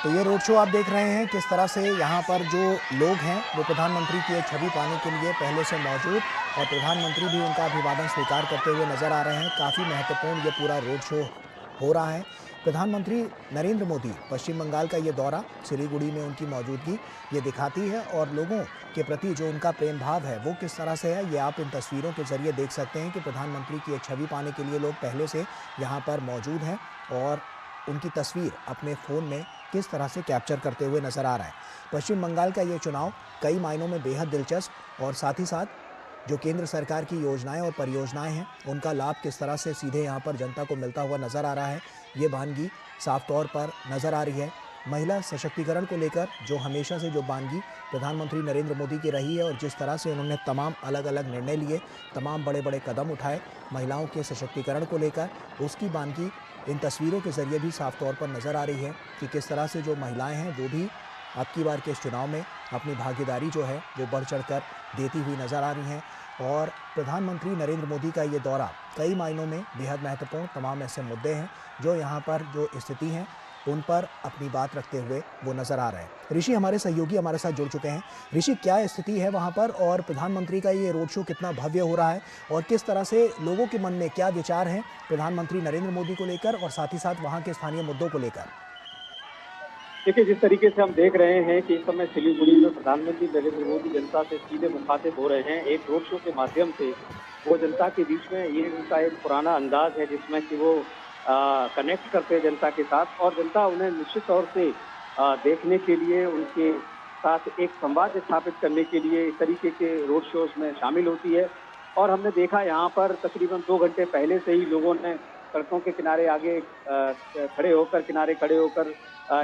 तो ये road show आप देख रहे हैं किस तरह से यहाँ पर जो लोग हैं वो प्रधानमंत्री की एक छवि पाने के लिए पहले से मौजूद और प्रधानमंत्री भी उनका अभिवादन स्वीकार करते हुए नजर आ रहे हैं। काफ़ी महत्वपूर्ण ये पूरा रोड शो हो रहा है। प्रधानमंत्री नरेंद्र मोदी पश्चिम बंगाल का ये दौरा, सिलीगुड़ी में उनकी मौजूदगी ये दिखाती है और लोगों के प्रति जो उनका प्रेम भाव है वो किस तरह से है ये आप इन तस्वीरों के जरिए देख सकते हैं कि प्रधानमंत्री की एक छवि पाने के लिए लोग पहले से यहाँ पर मौजूद हैं और उनकी तस्वीर अपने फ़ोन में किस तरह से कैप्चर करते हुए नजर आ रहा है। पश्चिम बंगाल का ये चुनाव कई मायनों में बेहद दिलचस्प और साथ ही साथ जो केंद्र सरकार की योजनाएं और परियोजनाएं हैं उनका लाभ किस तरह से सीधे यहाँ पर जनता को मिलता हुआ नजर आ रहा है, ये बानगी साफ तौर पर नजर आ रही है। महिला सशक्तिकरण को लेकर जो हमेशा से जो बानगी प्रधानमंत्री नरेंद्र मोदी की रही है और जिस तरह से उन्होंने तमाम अलग अलग निर्णय लिए, तमाम बड़े बड़े कदम उठाए महिलाओं के सशक्तिकरण को लेकर, उसकी बानगी इन तस्वीरों के जरिए भी साफ तौर पर नजर आ रही है कि किस तरह से जो महिलाएं हैं वो भी अब की बार के इस चुनाव में अपनी भागीदारी जो है वो बढ़ चढ़कर देती हुई नजर आ रही हैं। और प्रधानमंत्री नरेंद्र मोदी का ये दौरा कई मायनों में बेहद महत्वपूर्ण, तमाम ऐसे मुद्दे हैं जो यहाँ पर जो स्थिति हैं उन पर अपनी बात रखते हुए वो नजर आ रहे हैं। ऋषि हमारे सहयोगी हमारे साथ जुड़ चुके हैं। ऋषि, क्या स्थिति है वहाँ पर और प्रधानमंत्री का ये रोड शो कितना भव्य हो रहा है और किस तरह से लोगों के मन में क्या विचार हैं प्रधानमंत्री नरेंद्र मोदी को लेकर और साथ ही साथ वहाँ के स्थानीय मुद्दों को लेकर? देखिए, जिस तरीके से हम देख रहे हैं कि इस समय सिलीगुड़ी में प्रधानमंत्री नरेंद्र मोदी जनता से सीधे मुखातिब हो रहे हैं एक रोड शो के माध्यम से। वो जनता के बीच में ये उनका एक पुराना अंदाज है जिसमें कि वो कनेक्ट करते हैं जनता के साथ और जनता उन्हें निश्चित तौर से देखने के लिए, उनके साथ एक संवाद स्थापित करने के लिए इस तरीके के रोड शोज में शामिल होती है। और हमने देखा यहाँ पर तकरीबन 2 घंटे पहले से ही लोगों ने सड़कों के किनारे आगे किनारे खड़े होकर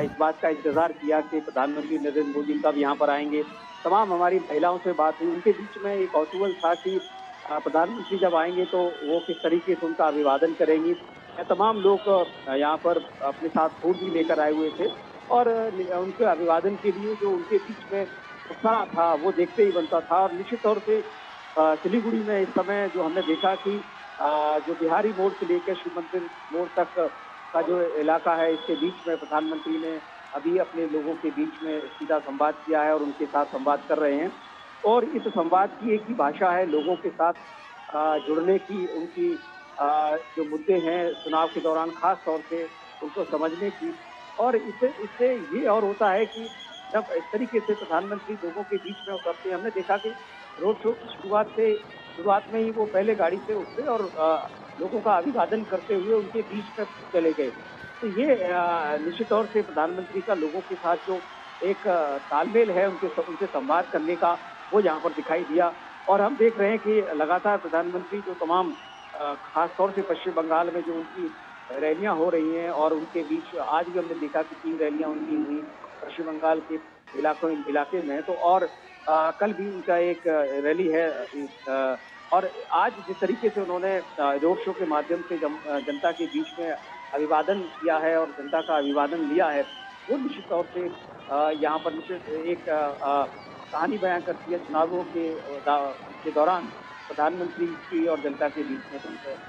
इस बात का इंतजार किया कि प्रधानमंत्री नरेंद्र मोदी कब यहाँ पर आएंगे। तमाम हमारी महिलाओं से बात हुई, उनके बीच में एक कौतूहल था कि प्रधानमंत्री जब आएंगे तो वो किस तरीके से उनका अभिवादन करेंगी। तमाम लोग यहाँ पर अपने साथ फूल भी लेकर आए हुए थे और उनके अभिवादन के लिए जो उनके बीच में उत्साह था वो देखते ही बनता था। और निश्चित तौर से सिलीगुड़ी में इस समय जो हमने देखा कि जो बिहारी मोड़ से लेकर शिव मंदिर मोड़ तक का जो इलाका है इसके बीच में प्रधानमंत्री ने अभी अपने लोगों के बीच में सीधा संवाद किया है और उनके साथ संवाद कर रहे हैं। और इस संवाद की एक ही भाषा है लोगों के साथ जुड़ने की, उनकी जो मुद्दे हैं चुनाव के दौरान खास तौर से उनको समझने की। और इससे इससे ये और होता है कि जब इस तरीके से प्रधानमंत्री लोगों के बीच में उतरते हैं, हमने देखा कि रोड शो की शुरुआत में ही वो पहले गाड़ी से उतरे और लोगों का अभिवादन करते हुए उनके बीच में चले गए। तो ये निश्चित तौर से प्रधानमंत्री का लोगों के साथ जो एक तालमेल है उनसे संवाद करने का, वो यहाँ पर दिखाई दिया। और हम देख रहे हैं कि लगातार प्रधानमंत्री जो तमाम खास तौर से पश्चिम बंगाल में जो उनकी रैलियां हो रही हैं और उनके बीच आज भी हमने देखा कि 3 रैलियां उनकी हुई पश्चिम बंगाल के इलाके में। तो और कल भी उनका एक रैली है और आज जिस तरीके से उन्होंने रोड शो के माध्यम से जनता के बीच में अभिवादन किया है और जनता का अभिवादन लिया है, वो निश्चित तौर से यहाँ पर निश्चित एक कहानी बयां करती है चुनावों के दौरान प्रधानमंत्री की और जनता के बीच में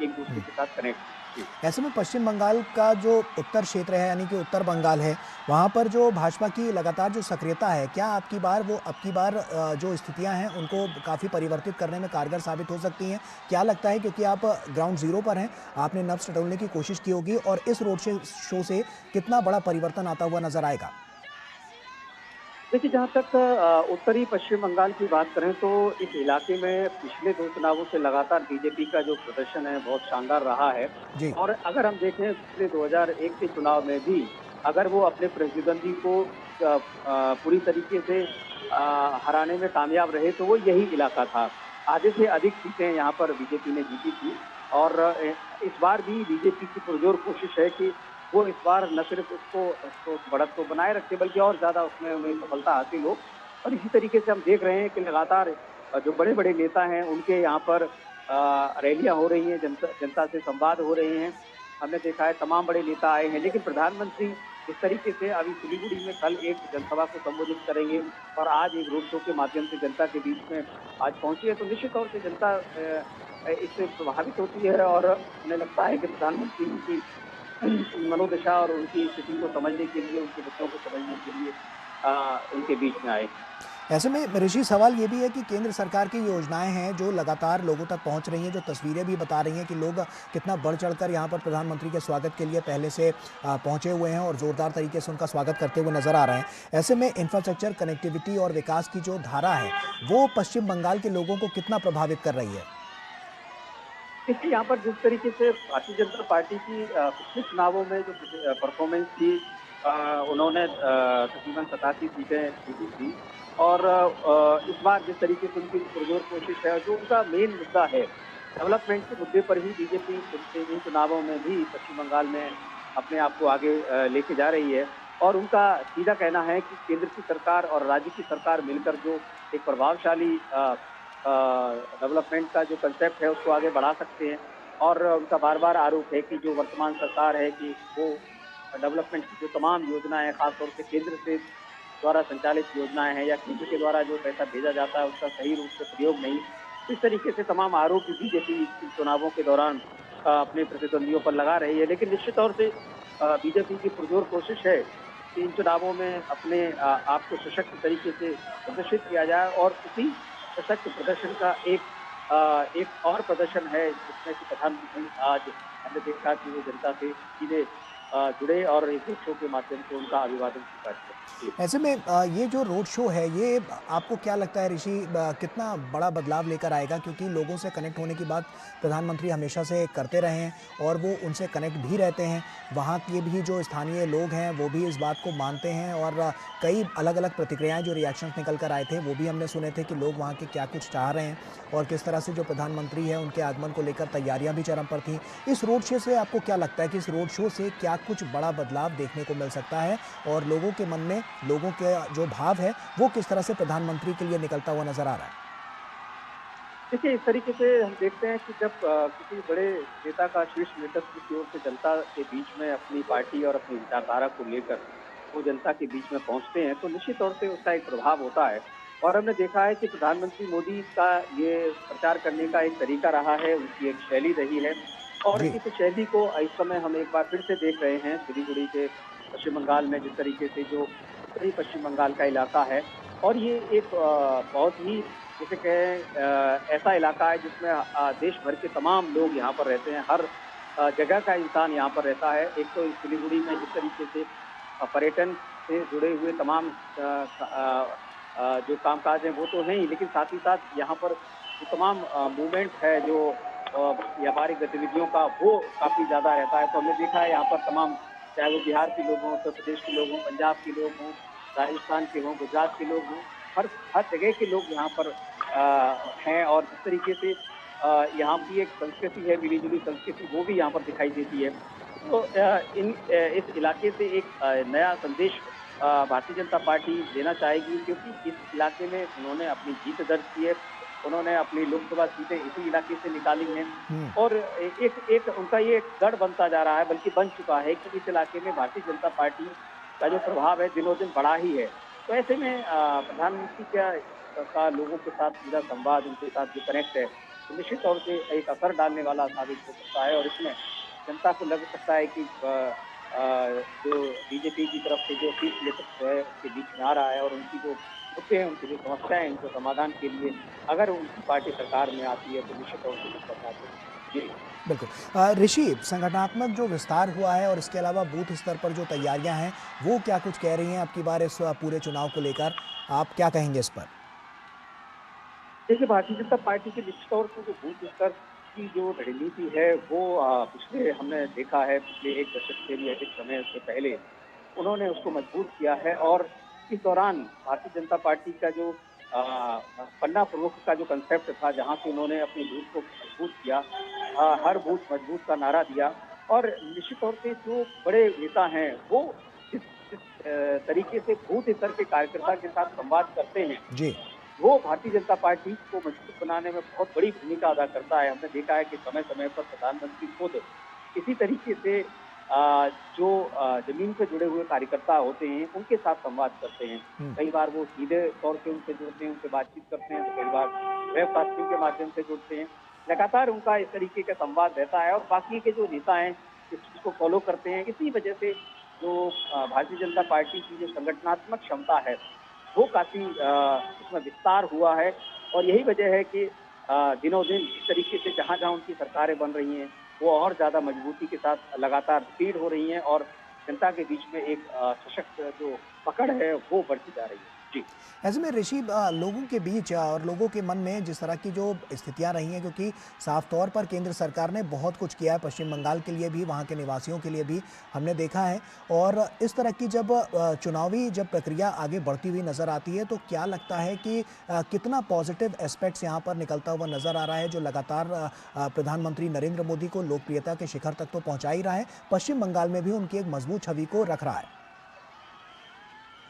एक दूसरे के साथ कनेक्ट। ऐसे में पश्चिम बंगाल का जो उत्तर क्षेत्र है यानी कि उत्तर बंगाल है, वहाँ पर जो भाजपा की लगातार जो सक्रियता है, क्या अब की बार जो स्थितियाँ हैं उनको काफ़ी परिवर्तित करने में कारगर साबित हो सकती हैं? क्या लगता है, क्योंकि आप ग्राउंड ज़ीरो पर हैं, आपने नब्ज़ टटोलने की कोशिश की होगी और इस रोड शो से कितना बड़ा परिवर्तन आता हुआ नजर आएगा? देखिए, जहाँ तक उत्तरी पश्चिम बंगाल की बात करें तो इस इलाके में पिछले 2 चुनावों से लगातार बीजेपी का जो प्रदर्शन है बहुत शानदार रहा है। जी। और अगर हम देखें पिछले 2001 के चुनाव में भी अगर वो अपने प्रतिद्वंदी को पूरी तरीके से हराने में कामयाब रहे तो वो यही इलाका था। आधे से अधिक सीटें यहाँ पर बीजेपी ने जीती थी। और इस बार भी बीजेपी की पुरजोर कोशिश है कि वो इस बार न सिर्फ उसको बढ़त को बनाए रखे बल्कि और ज्यादा उसमें उन्हें सफलता हासिल हो। और इसी तरीके से हम देख रहे हैं कि लगातार जो बड़े बड़े नेता हैं उनके यहाँ पर रैलियां हो रही हैं, जनता से संवाद हो रहे हैं। हमने देखा है तमाम बड़े नेता आए हैं, लेकिन प्रधानमंत्री इस तरीके से अभी सिलीगुड़ी में कल एक जनसभा को संबोधित करेंगे और आज एक रोड शो के माध्यम से जनता के बीच में आज पहुंचे हैं। तो निश्चित तौर से जनता इससे प्रभावित होती है और उन्हें लगता है कि प्रधानमंत्री की मनोदशा और उनकी स्थिति को समझने के लिए, उनके बच्चों को समझने के लिए उनके बीच में आए। ऐसे में ऋषि सवाल ये भी है कि केंद्र सरकार की योजनाएं हैं जो लगातार लोगों तक पहुंच रही हैं, जो तस्वीरें भी बता रही हैं कि लोग कितना बढ़ चढ़कर यहां पर प्रधानमंत्री के स्वागत के लिए पहले से पहुंचे हुए हैं और जोरदार तरीके से उनका स्वागत करते हुए नजर आ रहे हैं। ऐसे में इंफ्रास्ट्रक्चर, कनेक्टिविटी और विकास की जो धारा है वो पश्चिम बंगाल के लोगों को कितना प्रभावित कर रही है? देखिए, यहाँ पर जिस तरीके से भारतीय जनता पार्टी की पिछले चुनावों में जो परफॉर्मेंस थी, उन्होंने तकरीबन 87 सीटें जीती थी और इस बार जिस तरीके से उनकी पुरजोर कोशिश है, जो उनका मेन मुद्दा है, डेवलपमेंट के मुद्दे पर ही बीजेपी इन चुनावों में भी पश्चिम बंगाल में अपने आप को आगे लेके जा रही है और उनका सीधा कहना है कि केंद्र की सरकार और राज्य की सरकार मिलकर जो एक प्रभावशाली डेवलपमेंट का जो कंसेप्ट है उसको आगे बढ़ा सकते हैं। और उनका बार-बार आरोप है कि जो वर्तमान सरकार है कि वो डेवलपमेंट की जो तमाम योजनाएँ हैं, खास तौर से केंद्र से द्वारा संचालित योजनाएँ हैं या केंद्र के द्वारा जो पैसा भेजा जाता है उसका सही रूप से प्रयोग नहीं। इस तरीके से तमाम आरोप बीजेपी इन चुनावों के दौरान अपने प्रतिद्वंदियों पर लगा रही है। लेकिन निश्चित तौर से बीजेपी की पुरजोर कोशिश है कि इन चुनावों में अपने आप को सशक्त तरीके से प्रदर्शित किया जाए और उसी सशक्त प्रदर्शन का एक और प्रदर्शन है जिसमें कि प्रधानमंत्री आज हमने देखा कि वो जनता से सीधे जुड़े और एक रोड शो के माध्यम से उनका अभिवादन स्वीकार किया। जी। ऐसे में ये जो रोड शो है ये आपको क्या लगता है ऋषि, कितना बड़ा बदलाव लेकर आएगा? क्योंकि लोगों से कनेक्ट होने की बात प्रधानमंत्री हमेशा से करते रहे हैं और वो उनसे कनेक्ट भी रहते हैं। वहाँ के भी जो स्थानीय लोग हैं वो भी इस बात को मानते हैं और कई अलग-अलग प्रतिक्रियाएं, जो रिएक्शंस निकल कर आए थे वो भी हमने सुने थे कि लोग वहाँ के क्या कुछ चाह रहे हैं और किस तरह से जो प्रधानमंत्री है उनके आगमन को लेकर तैयारियां भी चरम पर थी। इस रोड शो से आपको क्या लगता है कि इस रोड शो से क्या कुछ बड़ा बदलाव देखने को मिल सकता है और लोगों के मन में, लोगों के जो भाव है वो किस तरह से प्रधानमंत्री के लिए निकलता हुआ नजर आ रहा है? देखिए, इस तरीके से हम देखते हैं कि जब किसी बड़े नेता का शीर्ष नेतृत्व की ओर से जनता के बीच में अपनी पार्टी और अपनी विचारधारा को लेकर वो जनता के बीच में पहुंचते हैं, तो निश्चित तौर से उसका एक प्रभाव होता है। और हमने देखा है कि प्रधानमंत्री मोदी का ये प्रचार करने का एक तरीका रहा है, उनकी एक शैली रही है और जी। इस शैली को इस समय हम एक बार फिर से देख रहे हैं सिलीगुड़ी के पश्चिम बंगाल में, जिस तरीके से जो उत्तरी पश्चिम बंगाल का इलाका है और ये एक बहुत ही जिसे कहें ऐसा इलाका है जिसमें देश भर के तमाम लोग यहाँ पर रहते हैं। हर जगह का इंसान यहाँ पर रहता है। एक तो इस सिलीगुड़ी में जिस तरीके से पर्यटन से जुड़े हुए तमाम जो कामकाज हैं वो तो हैं ही, लेकिन साथ ही साथ यहाँ पर जो तमाम मूवमेंट है जो व्यापारिक गतिविधियों का वो काफ़ी ज़्यादा रहता है। तो हमने देखा है यहाँ पर तमाम, चाहे वो बिहार के लोग हों, उत्तर प्रदेश के लोग हों, पंजाब के लोग हों, राजस्थान के हों, गुजरात के लोग हों, हर हर जगह के लोग यहाँ पर हैं और जिस तरीके से यहाँ की एक संस्कृति है, मिली-जुली संस्कृति, वो भी यहाँ पर दिखाई देती है। तो इस इलाके से एक नया संदेश भारतीय जनता पार्टी देना चाहेगी क्योंकि इस इलाके में उन्होंने अपनी जीत दर्ज की है। उन्होंने अपनी लोकसभा सीटें इसी इलाके से निकाली हैं हम्म। और एक एक उनका ये एक गढ़ बनता जा रहा है, बल्कि बन चुका है कि इस इलाके में भारतीय जनता पार्टी का जो प्रभाव है दिनों-दिन बढ़ा ही है। तो ऐसे में प्रधानमंत्री का लोगों के साथ सीधा संवाद, उनके साथ जो कनेक्ट है, तो निश्चित तौर से एक असर डालने वाला साबित हो सकता है और इसमें जनता को लग सकता है कि जो बीजेपी की तरफ से जो शीर्ष नेतृत्व है, उसके बीच में आ रहा है और उनकी जो मुद्दे हैं, उनकी जो समस्याएँ हैं, इनके समाधान के लिए अगर उनकी पार्टी सरकार में आती है, तो निश्चित तौर से कुछ बदलाव होगा। जी। बिल्कुल। ऋषि, संगठनात्मक जो विस्तार हुआ है और इसके अलावा बूथ स्तर पर जो तैयारियां हैं वो क्या कुछ कह रही हैं अब की बार इस पूरे चुनाव को लेकर? आप क्या कहेंगे इस पर? देखिए, भारतीय जनता पार्टी की निश्चित तौर से जो बूथ स्तर की जो रणनीति है, वो पिछले हमने देखा है, पिछले 1 दशक से भी अधिक समय से पहले उन्होंने उसको मजबूत किया है और इस दौरान भारतीय जनता पार्टी का जो पन्ना प्रमुख का जो कंसेप्ट था, जहाँ से उन्होंने अपने बूथ को मजबूत किया, हर बूथ मजबूत का नारा दिया और निश्चित तौर से जो बड़े नेता हैं, वो जिस जिस तरीके से बूथ स्तर के कार्यकर्ता के साथ संवाद करते हैं, जी। वो भारतीय जनता पार्टी को मजबूत बनाने में बहुत बड़ी भूमिका अदा करता है। हमने देखा है कि समय-समय पर प्रधानमंत्री खुद इसी तरीके से जो ज़मीन से जुड़े हुए कार्यकर्ता होते हैं, उनके साथ संवाद करते हैं। हम्म। कई बार वो सीधे तौर पे उनसे जुड़ते हैं, उनसे बातचीत करते हैं, तो कई बार वेब कास्टिंग के माध्यम से जुड़ते हैं। लगातार उनका इस तरीके का संवाद रहता है और बाकी के जो नेता हैं, इस चीज को फॉलो करते हैं। इसी वजह से जो भारतीय जनता पार्टी की जो संगठनात्मक क्षमता है वो काफी उसमें विस्तार हुआ है। और यही वजह है कि दिनों दिन इस तरीके से जहां जहां उनकी सरकारें बन रही हैं वो और ज्यादा मजबूती के साथ लगातार स्पीड हो रही हैं और जनता के बीच में एक सशक्त जो पकड़ है वो बढ़ती जा रही है। जी। ऐसे में ऋषि लोगों के बीच और लोगों के मन में जिस तरह की जो स्थितियां रही हैं, क्योंकि साफ तौर पर केंद्र सरकार ने बहुत कुछ किया है पश्चिम बंगाल के लिए भी, वहां के निवासियों के लिए भी हमने देखा है। और इस तरह की जब चुनावी जब प्रक्रिया आगे बढ़ती हुई नजर आती है तो क्या लगता है कि कितना पॉजिटिव एस्पेक्ट्स यहाँ पर निकलता हुआ नजर आ रहा है, जो लगातार प्रधानमंत्री नरेंद्र मोदी को लोकप्रियता के शिखर तक तो पहुंचा ही रहा है, पश्चिम बंगाल में भी उनकी एक मजबूत छवि को रख रहा है।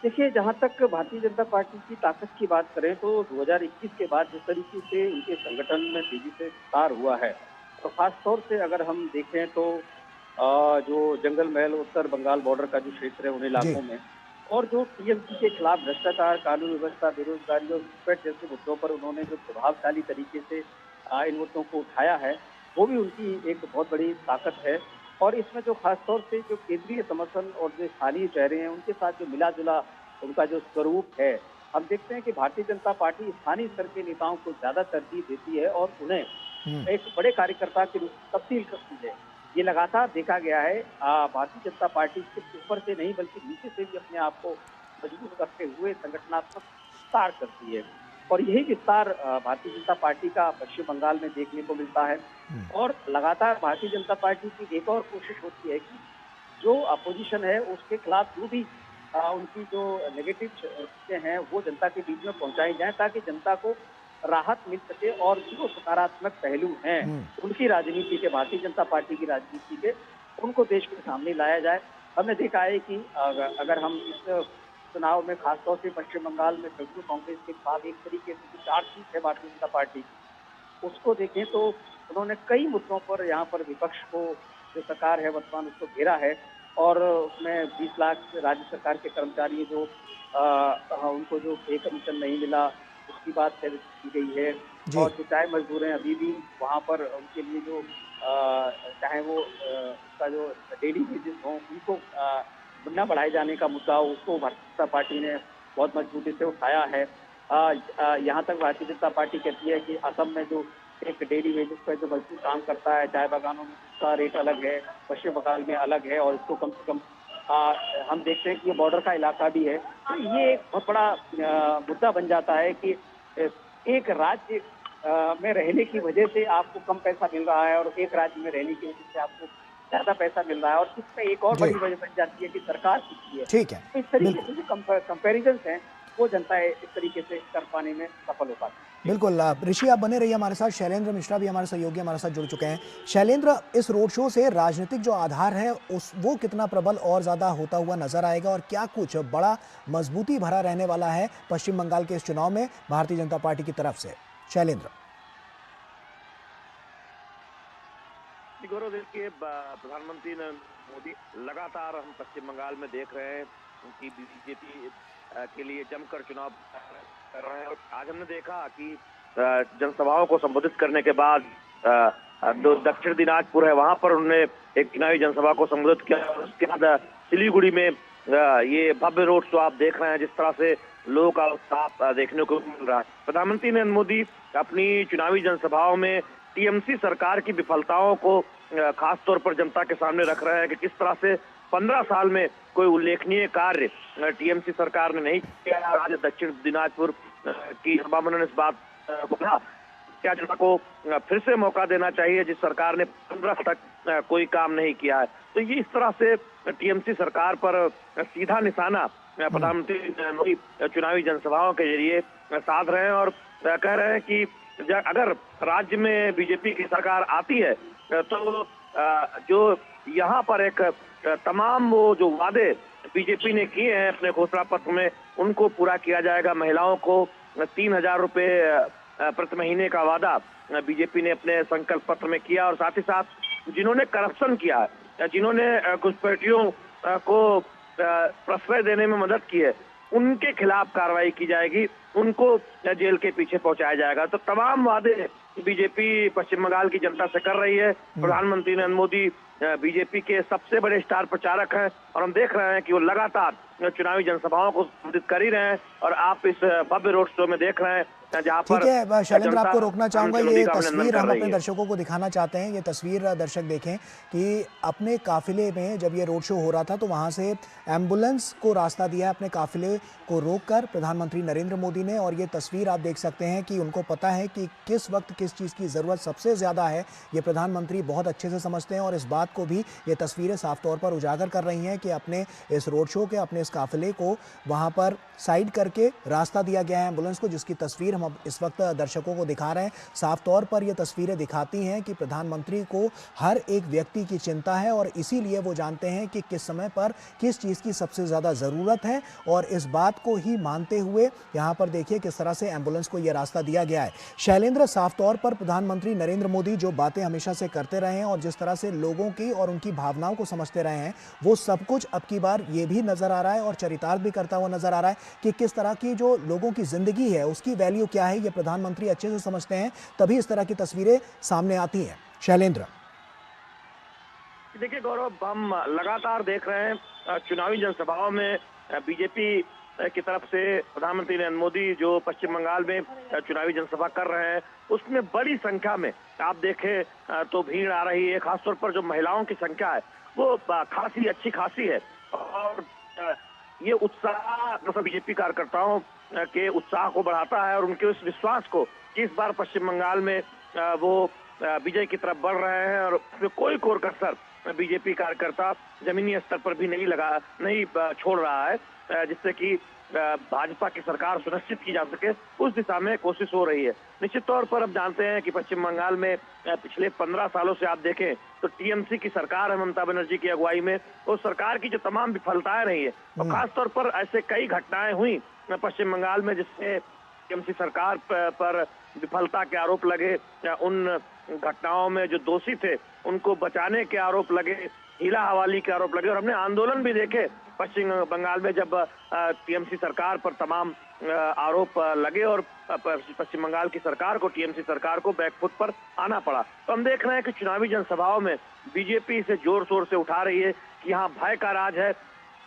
देखिए, जहाँ तक भारतीय जनता पार्टी की ताकत की बात करें तो 2021 के बाद जिस तरीके से उनके संगठन में तेजी से विस्तार हुआ है, तो खास तौर से अगर हम देखें तो जो जंगल महल उत्तर बंगाल बॉर्डर का जो क्षेत्र है उन जी। इलाकों में, और जो टीएमसी के खिलाफ भ्रष्टाचार, कानून व्यवस्था, बेरोजगारी और घुसपैठ जैसे मुद्दों पर उन्होंने जो प्रभावशाली तरीके से इन मुद्दों को उठाया है, वो भी उनकी एक बहुत बड़ी ताकत है। और इसमें जो खास तौर से जो केंद्रीय समर्थन और जो स्थानीय चेहरे हैं उनके साथ जो मिला जुला उनका जो स्वरूप है, हम देखते हैं कि भारतीय जनता पार्टी स्थानीय स्तर के नेताओं को ज्यादा तरजीह देती है और उन्हें हम्म। एक बड़े कार्यकर्ता के रूप में तब्दील करती है। ये लगातार देखा गया है। भारतीय जनता पार्टी सिर्फ ऊपर से नहीं बल्कि नीचे से भी अपने आप को मजबूत करते हुए संगठनात्मक विस्तार करती है। और यही विस्तार भारतीय जनता पार्टी का पश्चिम बंगाल में देखने को मिलता है। हम्म। और लगातार भारतीय जनता पार्टी की एक और कोशिश होती है कि जो अपोजिशन है उसके खिलाफ जो भी उनकी जो नेगेटिव चीजें हैं वो जनता के बीच में पहुंचाई जाए, ताकि जनता को राहत मिल सके और जो सकारात्मक पहलू हैं हम्म। उनकी राजनीति के, भारतीय जनता पार्टी की राजनीति के, उनको देश के सामने लाया जाए। हमने देखा है कि अगर हम इस चुनाव में खासतौर से पश्चिम बंगाल में तृणमूल कांग्रेस के खिलाफ एक तरीके से जो चार्जशीट है भारतीय जनता पार्टी की, उसको देखें तो उन्होंने कई मुद्दों पर यहाँ पर विपक्ष को, जो सरकार है वर्तमान, उसको घेरा है। और उसमें 20 लाख राज्य सरकार के कर्मचारी जो उनको जो पे कमीशन नहीं मिला उसकी बात की गई है। जी। और जो चाय मजदूर हैं अभी भी वहाँ पर उनके लिए जो चाहे वो उसका जो डेली वेजेस हो उनको न बढ़ाए जाने का मुद्दा हो, उसको भारतीय जनता पार्टी ने बहुत मजबूती से उठाया है। यहाँ तक भारतीय जनता पार्टी कहती है कि असम में जो एक डेली वेजेस पर जो मजदूर काम करता है चाय बागानों में, उसका रेट अलग है, पश्चिम बंगाल में अलग है, और इसको कम से कम हम देखते हैं कि ये बॉर्डर का इलाका भी है। तो ये एक बहुत बड़ा मुद्दा बन जाता है कि एक राज्य में रहने की वजह से आपको कम पैसा मिल रहा है और एक राज्य में रहने की वजह से आपको ज्यादा पैसा मिल रहा है, और इसमें एक और जी। बड़ी वजह बन जाती है कि सरकार किसकी है। ठीक है। तो इस तरीके बिल्कुल। से जो कंपेरिजन हैं वो जनता इस तरीके से कर पाने में सफल हो पाती है। जी। बिल्कुल ऋषि आप बने रहिए हमारे साथ। शैलेंद्र मिश्रा भी हमारे सहयोगी हमारे साथ जुड़ चुके हैं। शैलेंद्र, इस रोड शो से राजनीतिक जो आधार है उस वो कितना प्रबल और ज्यादा होता हुआ नजर आएगा, और क्या कुछ बड़ा मजबूती भरा रहने वाला है पश्चिम बंगाल के इस चुनाव में भारतीय जनता पार्टी की तरफ से? शैलेंद्र। गौरव, देखिए प्रधानमंत्री नरेंद्र मोदी लगातार हम पश्चिम बंगाल में देख रहे हैं उनकी बीजेपी के लिए जमकर चुनाव कर रहे हैं। और आज हमने देखा कि जनसभाओं को संबोधित करने के बाद जो दक्षिण दिनाजपुर है वहां पर उन्होंने एक चुनावी जनसभा को संबोधित किया। और उसके बाद सिलीगुड़ी में ये भव्य रोड शो आप देख रहे हैं, जिस तरह से लोगों का उत्साह देखने को मिल रहा है। प्रधानमंत्री नरेंद्र मोदी अपनी चुनावी जनसभाओं में टीएमसी सरकार की विफलताओं को खास तौर पर जनता के सामने रख रहे हैं कि किस तरह से 15 साल में कोई उल्लेखनीय कार्य टीएमसी सरकार ने नहीं किया। आज दक्षिण दिनाजपुर की सभा में उन्होंने इस बात को कहा, क्या जनता को फिर से मौका देना चाहिए जिस सरकार ने 15 तक कोई काम नहीं किया है। तो ये इस तरह से टीएमसी सरकार पर सीधा निशाना प्रधानमंत्री नरेंद्र मोदी चुनावी जनसभाओं के जरिए साध रहे हैं। और कह रहे हैं कि अगर राज्य में बीजेपी की सरकार आती है तो जो यहाँ पर एक तमाम वो जो वादे बीजेपी ने किए हैं अपने घोषणा पत्र में उनको पूरा किया जाएगा। महिलाओं को 3,000 रुपए प्रति महीने का वादा बीजेपी ने अपने संकल्प पत्र में किया। और साथ ही साथ जिन्होंने करप्शन किया है, जिन्होंने घुसपैठियों को प्रश्रय देने में मदद की है, उनके खिलाफ कार्रवाई की जाएगी, उनको जेल के पीछे पहुंचाया जाएगा। तो तमाम वादे बीजेपी पश्चिम बंगाल की जनता से कर रही है। प्रधानमंत्री नरेंद्र मोदी बीजेपी के सबसे बड़े स्टार प्रचारक हैं और हम देख रहे हैं कि वो लगातार चुनावी जनसभाओं को संबोधित कर ही रहे हैं। और आप इस भव्य रोड शो में देख रहे हैं जहां ठीक पर है शैलेंद्र, जनता आपको रोकना चाहूंगा। प्रधानमंत्री मोदी ये का अभिनंदन तस्वीर कर हम रही अपने है। दर्शकों को दिखाना चाहते हैं। ये तस्वीर दर्शक देखें कि अपने काफिले में जब ये रोड शो हो रहा था तो वहां से एम्बुलेंस को रास्ता दिया अपने काफिले को रोककर प्रधानमंत्री नरेंद्र मोदी ने। और ये तस्वीर आप देख सकते हैं कि उनको पता है कि किस वक्त किस चीज़ की ज़रूरत सबसे ज़्यादा है। ये प्रधानमंत्री बहुत अच्छे से समझते हैं और इस बात को भी ये तस्वीरें साफ तौर पर उजागर कर रही हैं कि अपने इस रोड शो के, अपने इस काफिले को वहाँ पर साइड करके रास्ता दिया गया है एम्बुलेंस को, जिसकी तस्वीर हम अब इस वक्त दर्शकों को दिखा रहे हैं। साफ तौर पर ये तस्वीरें दिखाती हैं कि प्रधानमंत्री को हर एक व्यक्ति की चिंता है और इसीलिए वो जानते हैं कि किस समय पर किस चीज़ की सबसे ज़्यादा ज़रूरत है। और इस बात को ही मानते हुए यहाँ पर देखिए किस तरह से एम्बुलेंस को ये रास्ता दिया गया है। शैलेंद्र, साफ तौर पर प्रधानमंत्री नरेंद्र मोदी जो बातें हमेशा से करते रहे हैं और जिस तरह से लोगों की और उनकी भावनाओं को समझते रहे हैं, वो सब कुछ अब की बार ये भी नजर आ रहा है और चरितार्थ भी करता हुआ नजर आ रहा है कि किस तरह की जो लोगों की जिंदगी है उसकी वैल्यू क्या है, ये प्रधानमंत्री अच्छे से समझते हैं, तभी इस तरह की तस्वीरें सामने आती हैं। शैलेंद्र, देखिए गौरव, हम लगातार देख रहे हैं चुनावी जनसभाओं में बीजेपी की तरफ से प्रधानमंत्री नरेंद्र मोदी जो पश्चिम बंगाल में चुनावी जनसभा कर रहे हैं, उसमें बड़ी संख्या में आप देखें तो भीड़ आ रही है। खासतौर पर जो महिलाओं की संख्या है वो खासी अच्छी खासी है। और ये उत्साह मतलब बीजेपी कार्यकर्ताओं के उत्साह को बढ़ाता है और उनके उस विश्वास को कि इस बार पश्चिम बंगाल में वो विजय की तरफ बढ़ रहे हैं। और उसमें कोई कोर कसर बीजेपी कार्यकर्ता जमीनी स्तर पर भी नहीं छोड़ रहा है, जिससे कि भाजपा की सरकार सुनिश्चित की जा सके, उस दिशा में कोशिश हो रही है। निश्चित तौर पर हम जानते हैं कि पश्चिम बंगाल में पिछले 15 सालों से आप देखें तो टीएमसी की सरकार है ममता बनर्जी की अगुवाई में, तो सरकार की जो तमाम विफलताएं रही है और खासतौर पर ऐसे कई घटनाएं हुई पश्चिम बंगाल में जिससे टीएमसी सरकार पर विफलता के आरोप लगे, उन घटनाओं में जो दोषी थे उनको बचाने के आरोप लगे, हीला हवाली के आरोप लगे। और हमने आंदोलन भी देखे पश्चिम बंगाल में जब टीएमसी सरकार पर तमाम आरोप लगे और पश्चिम बंगाल की सरकार को, टीएमसी सरकार को बैकफुट पर आना पड़ा। तो हम देख रहे हैं कि चुनावी जनसभाओं में बीजेपी इसे जोर शोर से उठा रही है कि यहाँ भय का राज है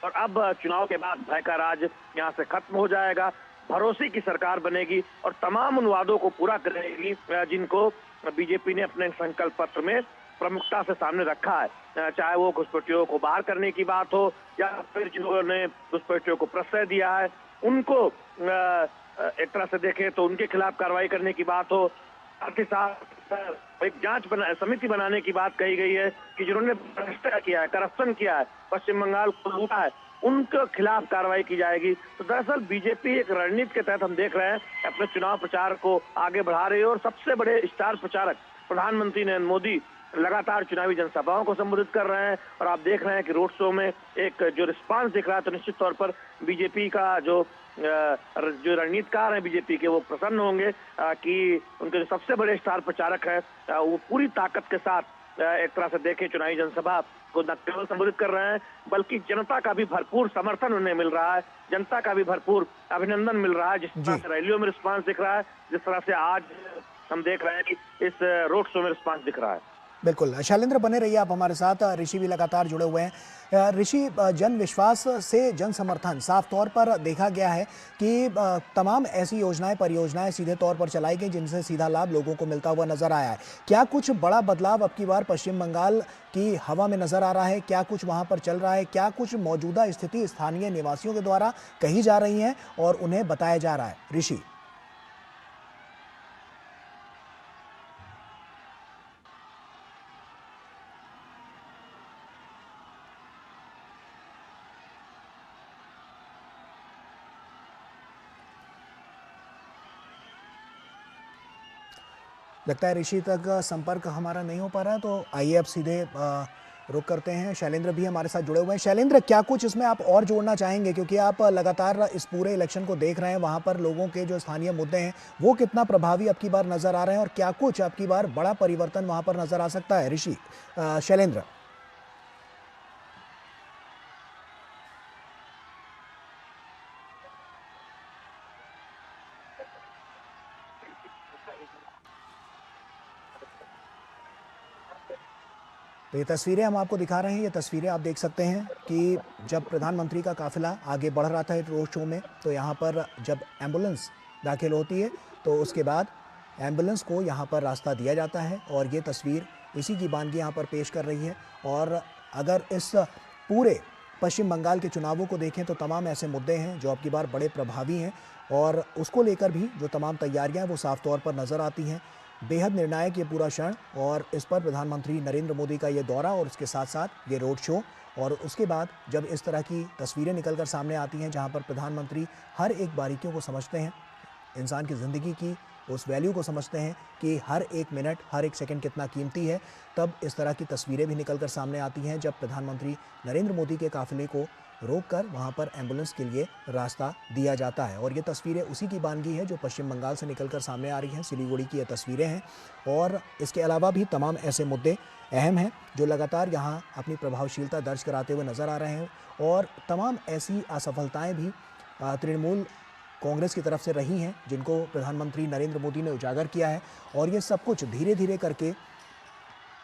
और अब चुनाव के बाद भय का राज यहाँ से खत्म हो जाएगा, भरोसे की सरकार बनेगी और तमाम उन वादों को पूरा करेगी जिनको बीजेपी ने अपने संकल्प पत्र में प्रमुखता से सामने रखा है। चाहे वो घुसपैठियों को बाहर करने की बात हो या फिर जिन्होंने घुसपैठियों को प्रश्रय दिया है उनको एक तरह से देखें तो उनके खिलाफ कार्रवाई करने की बात हो, साथ ही साथ एक समिति बनाने की बात कही गई है कि जिन्होंने भ्रष्टाचार किया है, करप्शन किया है, पश्चिम बंगाल को लूटा है, उनके खिलाफ कार्रवाई की जाएगी। तो दरअसल बीजेपी एक रणनीति के तहत हम देख रहे हैं अपने चुनाव प्रचार को आगे बढ़ा रही है और सबसे बड़े स्टार प्रचारक प्रधानमंत्री नरेंद्र मोदी लगातार चुनावी जनसभाओं को संबोधित कर रहे हैं। और आप देख रहे हैं कि रोड शो में एक जो रिस्पांस दिख रहा है तो निश्चित तौर पर बीजेपी का जो रणनीतिकार हैं बीजेपी के वो प्रसन्न होंगे कि उनके जो सबसे बड़े स्टार प्रचारक हैं वो पूरी ताकत के साथ एक तरह से देखें चुनावी जनसभा को न केवल संबोधित कर रहे हैं बल्कि जनता का भी भरपूर समर्थन उन्हें मिल रहा है, जनता का भी भरपूर अभिनंदन मिल रहा है। जिस तरह से रैलियों में रिस्पांस दिख रहा है, जिस तरह से आज हम देख रहे हैं कि इस रोड शो में रिस्पांस दिख रहा है। बिल्कुल शैलेंद्र, बने रहिए आप हमारे साथ। ऋषि भी लगातार जुड़े हुए हैं। ऋषि, जन विश्वास से जन समर्थन साफ तौर पर देखा गया है कि तमाम ऐसी योजनाएं, परियोजनाएं सीधे तौर पर चलाई गई जिनसे सीधा लाभ लोगों को मिलता हुआ नजर आया है। क्या कुछ बड़ा बदलाव अब की बार पश्चिम बंगाल की हवा में नजर आ रहा है? क्या कुछ वहां पर चल रहा है? क्या कुछ मौजूदा स्थिति स्थानीय निवासियों के द्वारा कही जा रही है और उन्हें बताया जा रहा है? ऋषि, लगता है ऋषि तक संपर्क हमारा नहीं हो पा रहा है, तो आइए अब सीधे रुक करते हैं। शैलेंद्र भी हमारे साथ जुड़े हुए हैं। शैलेंद्र, क्या कुछ इसमें आप और जोड़ना चाहेंगे, क्योंकि आप लगातार इस पूरे इलेक्शन को देख रहे हैं, वहां पर लोगों के जो स्थानीय मुद्दे हैं वो कितना प्रभावी अब की बार नजर आ रहे हैं और क्या कुछ अब की बार बड़ा परिवर्तन वहां पर नजर आ सकता है? ऋषि, शैलेंद्र। तो ये तस्वीरें हम आपको दिखा रहे हैं। ये तस्वीरें आप देख सकते हैं कि जब प्रधानमंत्री का काफिला आगे बढ़ रहा था रोड शो में, तो यहाँ पर जब एम्बुलेंस दाखिल होती है तो उसके बाद एम्बुलेंस को यहाँ पर रास्ता दिया जाता है और ये तस्वीर इसी की बानगी यहाँ पर पेश कर रही है। और अगर इस पूरे पश्चिम बंगाल के चुनावों को देखें तो तमाम ऐसे मुद्दे हैं जो अब की बार बड़े प्रभावी हैं और उसको लेकर भी जो तमाम तैयारियां वो साफ तौर पर नज़र आती हैं। बेहद निर्णायक ये पूरा क्षण और इस पर प्रधानमंत्री नरेंद्र मोदी का ये दौरा और उसके साथ साथ ये रोड शो और उसके बाद जब इस तरह की तस्वीरें निकलकर सामने आती हैं जहां पर प्रधानमंत्री हर एक बारीकियों को समझते हैं, इंसान की ज़िंदगी की उस वैल्यू को समझते हैं कि हर एक मिनट हर एक सेकंड कितना कीमती है, तब इस तरह की तस्वीरें भी निकलकर सामने आती हैं जब प्रधानमंत्री नरेंद्र मोदी के काफिले को रोककर वहां पर एम्बुलेंस के लिए रास्ता दिया जाता है। और ये तस्वीरें उसी की बानगी है जो पश्चिम बंगाल से निकलकर सामने आ रही हैं। सिलीगुड़ी की ये तस्वीरें हैं और इसके अलावा भी तमाम ऐसे मुद्दे अहम हैं जो लगातार यहाँ अपनी प्रभावशीलता दर्ज कराते हुए नज़र आ रहे हैं और तमाम ऐसी असफलताएँ भी तृणमूल कांग्रेस की तरफ से रही हैं जिनको प्रधानमंत्री नरेंद्र मोदी ने उजागर किया है और ये सब कुछ धीरे धीरे करके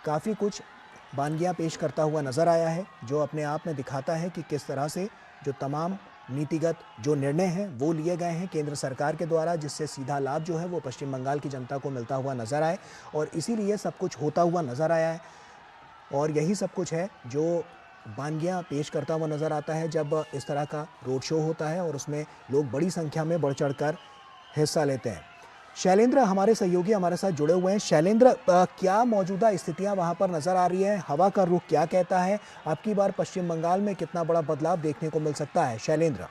काफ़ी कुछ बानगियाँ पेश करता हुआ नज़र आया है जो अपने आप में दिखाता है कि किस तरह से जो तमाम नीतिगत जो निर्णय हैं वो लिए गए हैं केंद्र सरकार के द्वारा, जिससे सीधा लाभ जो है वो पश्चिम बंगाल की जनता को मिलता हुआ नज़र आए और इसीलिए सब कुछ होता हुआ नज़र आया है। और यही सब कुछ है जो बानगियाँ पेश करता हुआ नज़र आता है जब इस तरह का रोड शो होता है और उसमें लोग बड़ी संख्या में बढ़ चढ़कर हिस्सा लेते हैं। शैलेंद्र हमारे सहयोगी हमारे साथ जुड़े हुए हैं। शैलेंद्र, क्या मौजूदा स्थितियां वहां पर नज़र आ रही है? हवा का रुख क्या कहता है? अब की बार पश्चिम बंगाल में कितना बड़ा बदलाव देखने को मिल सकता है? शैलेंद्र,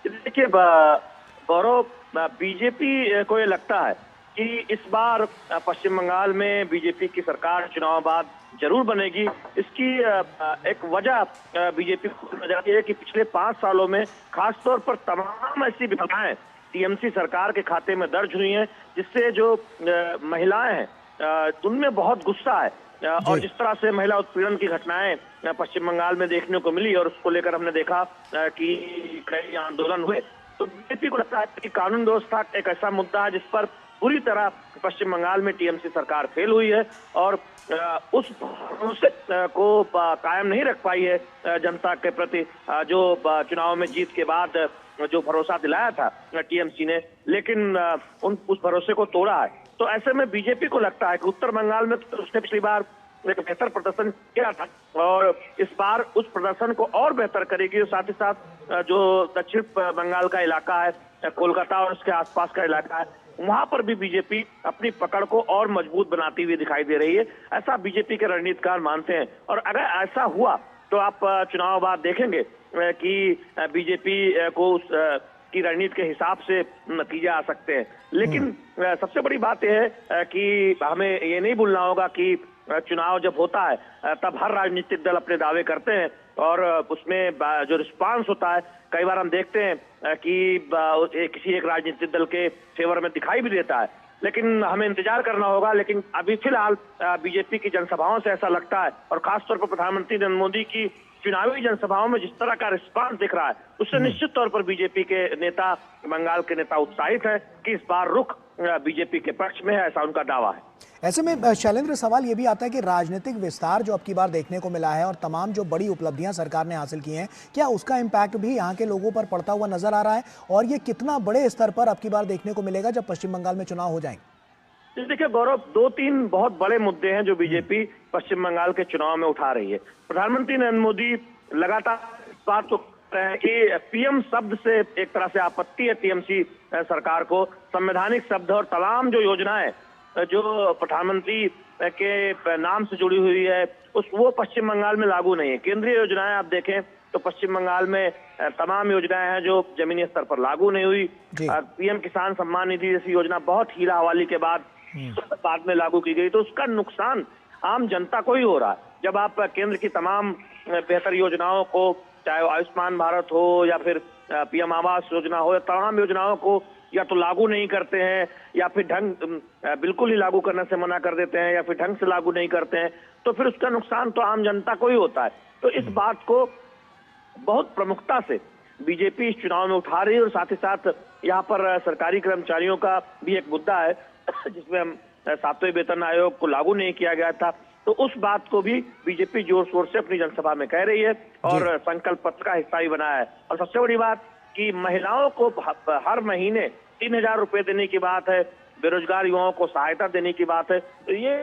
देखिए गौरव, बीजेपी को ये लगता है कि इस बार पश्चिम बंगाल में बीजेपी की सरकार चुनाव बाद जरूर बनेगी। इसकी एक वजह बीजेपी को नजर आती है कि पिछले 5 सालों में खासतौर पर तमाम ऐसी विफलताएं टीएमसी सरकार के खाते में दर्ज हुई हैं, जिससे जो महिलाएं हैं उनमें बहुत गुस्सा है और जिस तरह से महिला उत्पीड़न की घटनाएं पश्चिम बंगाल में देखने को मिली और उसको लेकर हमने देखा कि कई आंदोलन हुए, तो बीजेपी को लगता है कि कानून व्यवस्था एक ऐसा मुद्दा है जिस पर पूरी तरह पश्चिम बंगाल में टीएमसी सरकार फेल हुई है और उस भरोसे को कायम नहीं रख पाई है जनता के प्रति जो चुनाव में जीत के बाद जो भरोसा दिलाया था टीएमसी ने, लेकिन उस भरोसे को तोड़ा है। तो ऐसे में बीजेपी को लगता है कि उत्तर बंगाल में तो उसने पिछली बार एक बेहतर प्रदर्शन किया था और इस बार उस प्रदर्शन को और बेहतर करेगी और साथ ही साथ जो दक्षिण बंगाल का इलाका है, कोलकाता और उसके आसपास का इलाका है, वहां पर भी बीजेपी अपनी पकड़ को और मजबूत बनाती हुई दिखाई दे रही है, ऐसा बीजेपी के रणनीतिकार मानते हैं। और अगर ऐसा हुआ तो आप चुनाव बाद देखेंगे कि बीजेपी को उस की रणनीति के हिसाब से नतीजे आ सकते हैं। लेकिन सबसे बड़ी बात यह है कि हमें ये नहीं भूलना होगा कि चुनाव जब होता है तब हर राजनीतिक दल अपने दावे करते हैं और उसमें जो रिस्पांस होता है कई बार हम देखते हैं कि किसी एक राजनीतिक दल के फेवर में दिखाई भी देता है, लेकिन हमें इंतजार करना होगा। लेकिन अभी फिलहाल बीजेपी की जनसभाओं से ऐसा लगता है और खासतौर पर प्रधानमंत्री नरेंद्र मोदी की चुनावी जनसभाओं में जिस तरह का रिस्पांस दिख रहा है उससे निश्चित तौर पर बीजेपी के नेता, बंगाल के नेता उत्साहित है कि इस बार रुख बीजेपी के पक्ष में है, ऐसा उनका दावा है। ऐसे में शैलेंद्र, सवाल ये भी आता है कि राजनीतिक विस्तार जो अब की बार देखने को मिला है और तमाम जो बड़ी उपलब्धियां सरकार ने हासिल की हैं, क्या उसका इम्पैक्ट भी यहाँ के लोगों पर पड़ता हुआ नजर आ रहा है और ये कितना बड़े स्तर पर अब की बार देखने को मिलेगा जब पश्चिम बंगाल में चुनाव हो जाएंगे? देखिए गौरव, 2-3 बहुत बड़े मुद्दे हैं जो बीजेपी पश्चिम बंगाल के चुनाव में उठा रही है। प्रधानमंत्री नरेंद्र मोदी लगातार इस बात को कह रहे हैं कि पीएम शब्द से एक तरह से आपत्ति है टीएमसी सरकार को। संवैधानिक शब्द और तमाम जो योजनाएं जो प्रधानमंत्री के नाम से जुड़ी हुई है वो पश्चिम बंगाल में लागू नहीं है। केंद्रीय योजनाएं आप देखें तो पश्चिम बंगाल में तमाम योजनाएं हैं जो जमीनी स्तर पर लागू नहीं हुई। पीएम किसान सम्मान निधि जैसी योजना बहुत हीरा हवाली के बाद में लागू की गई, तो उसका नुकसान आम जनता को ही हो रहा है। जब आप केंद्र की तमाम बेहतर योजनाओं को, चाहे आयुष्मान भारत हो या फिर पीएम आवास योजना हो, तमाम योजनाओं को या तो लागू नहीं करते हैं या फिर बिल्कुल ही लागू करने से मना कर देते हैं या फिर ढंग से लागू नहीं करते हैं, तो फिर उसका नुकसान तो आम जनता को ही होता है। तो इस बात को बहुत प्रमुखता से बीजेपी इस चुनाव में उठा रही है और साथ ही साथ यहाँ पर सरकारी कर्मचारियों का भी एक मुद्दा है जिसमें 7वें वेतन आयोग को लागू नहीं किया गया था। तो उस बात को भी बीजेपी जोर शोर से अपनी जनसभा में कह रही है और संकल्प पत्र का हिस्सा भी बनाया है। और सबसे बड़ी बात कि महिलाओं को हर महीने 3,000 रुपए देने की बात है, बेरोजगार युवाओं को सहायता देने की बात है। तो ये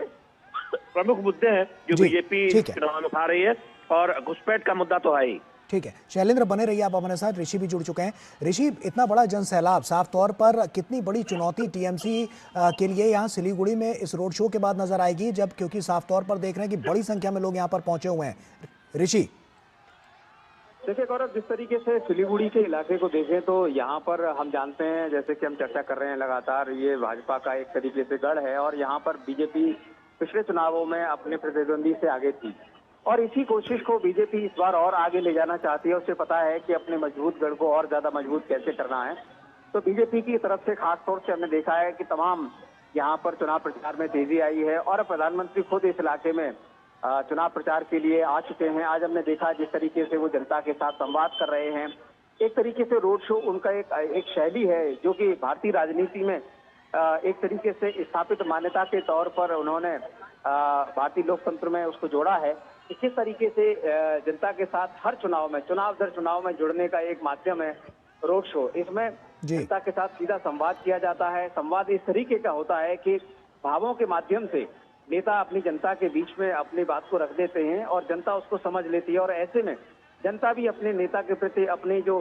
प्रमुख मुद्दे हैं जो बीजेपी चुनाव में उठा रही है और घुसपैठ का मुद्दा तो है ही। ठीक है शैलेंद्र, बने रहिए आप हमारे साथ। ऋषि भी जुड़ चुके हैं। ऋषि, इतना बड़ा जन सैलाब, साफ तौर पर कितनी बड़ी चुनौती टीएमसी के लिए यहाँ सिलीगुड़ी में इस रोड शो के बाद नजर आएगी, जब क्योंकि साफ तौर पर देख रहे हैं कि बड़ी संख्या में लोग यहाँ पर पहुंचे हुए हैं। ऋषि, देखिए गौरव, जिस तरीके से सिलीगुड़ी के इलाके को देखें तो यहाँ पर हम जानते हैं, जैसे कि हम चर्चा कर रहे हैं लगातार, ये भाजपा का एक तरीके से गढ़ है और यहाँ पर बीजेपी पिछले चुनावों में अपने प्रतिद्वंदी से आगे थी और इसी कोशिश को बीजेपी इस बार और आगे ले जाना चाहती है। उसे पता है कि अपने मजबूत गढ़ को और ज्यादा मजबूत कैसे करना है। तो बीजेपी की तरफ से खास तौर से हमने देखा है कि तमाम यहाँ पर चुनाव प्रचार में तेजी आई है और प्रधानमंत्री खुद इस इलाके में चुनाव प्रचार के लिए आ चुके हैं। आज हमने देखा जिस तरीके से वो जनता के साथ संवाद कर रहे हैं। एक तरीके से रोड शो उनका एक शैली है जो कि भारतीय राजनीति में एक तरीके से स्थापित मान्यता के तौर पर उन्होंने भारतीय लोकतंत्र में उसको जोड़ा है। इसी तरीके से जनता के साथ हर चुनाव में, चुनाव दर चुनाव में जुड़ने का एक माध्यम है रोड शो। इसमें जनता के साथ सीधा संवाद किया जाता है। संवाद इस तरीके का होता है कि भावों के माध्यम से नेता अपनी जनता के बीच में अपनी बात को रख देते हैं और जनता उसको समझ लेती है और ऐसे में जनता भी अपने नेता के प्रति अपनी जो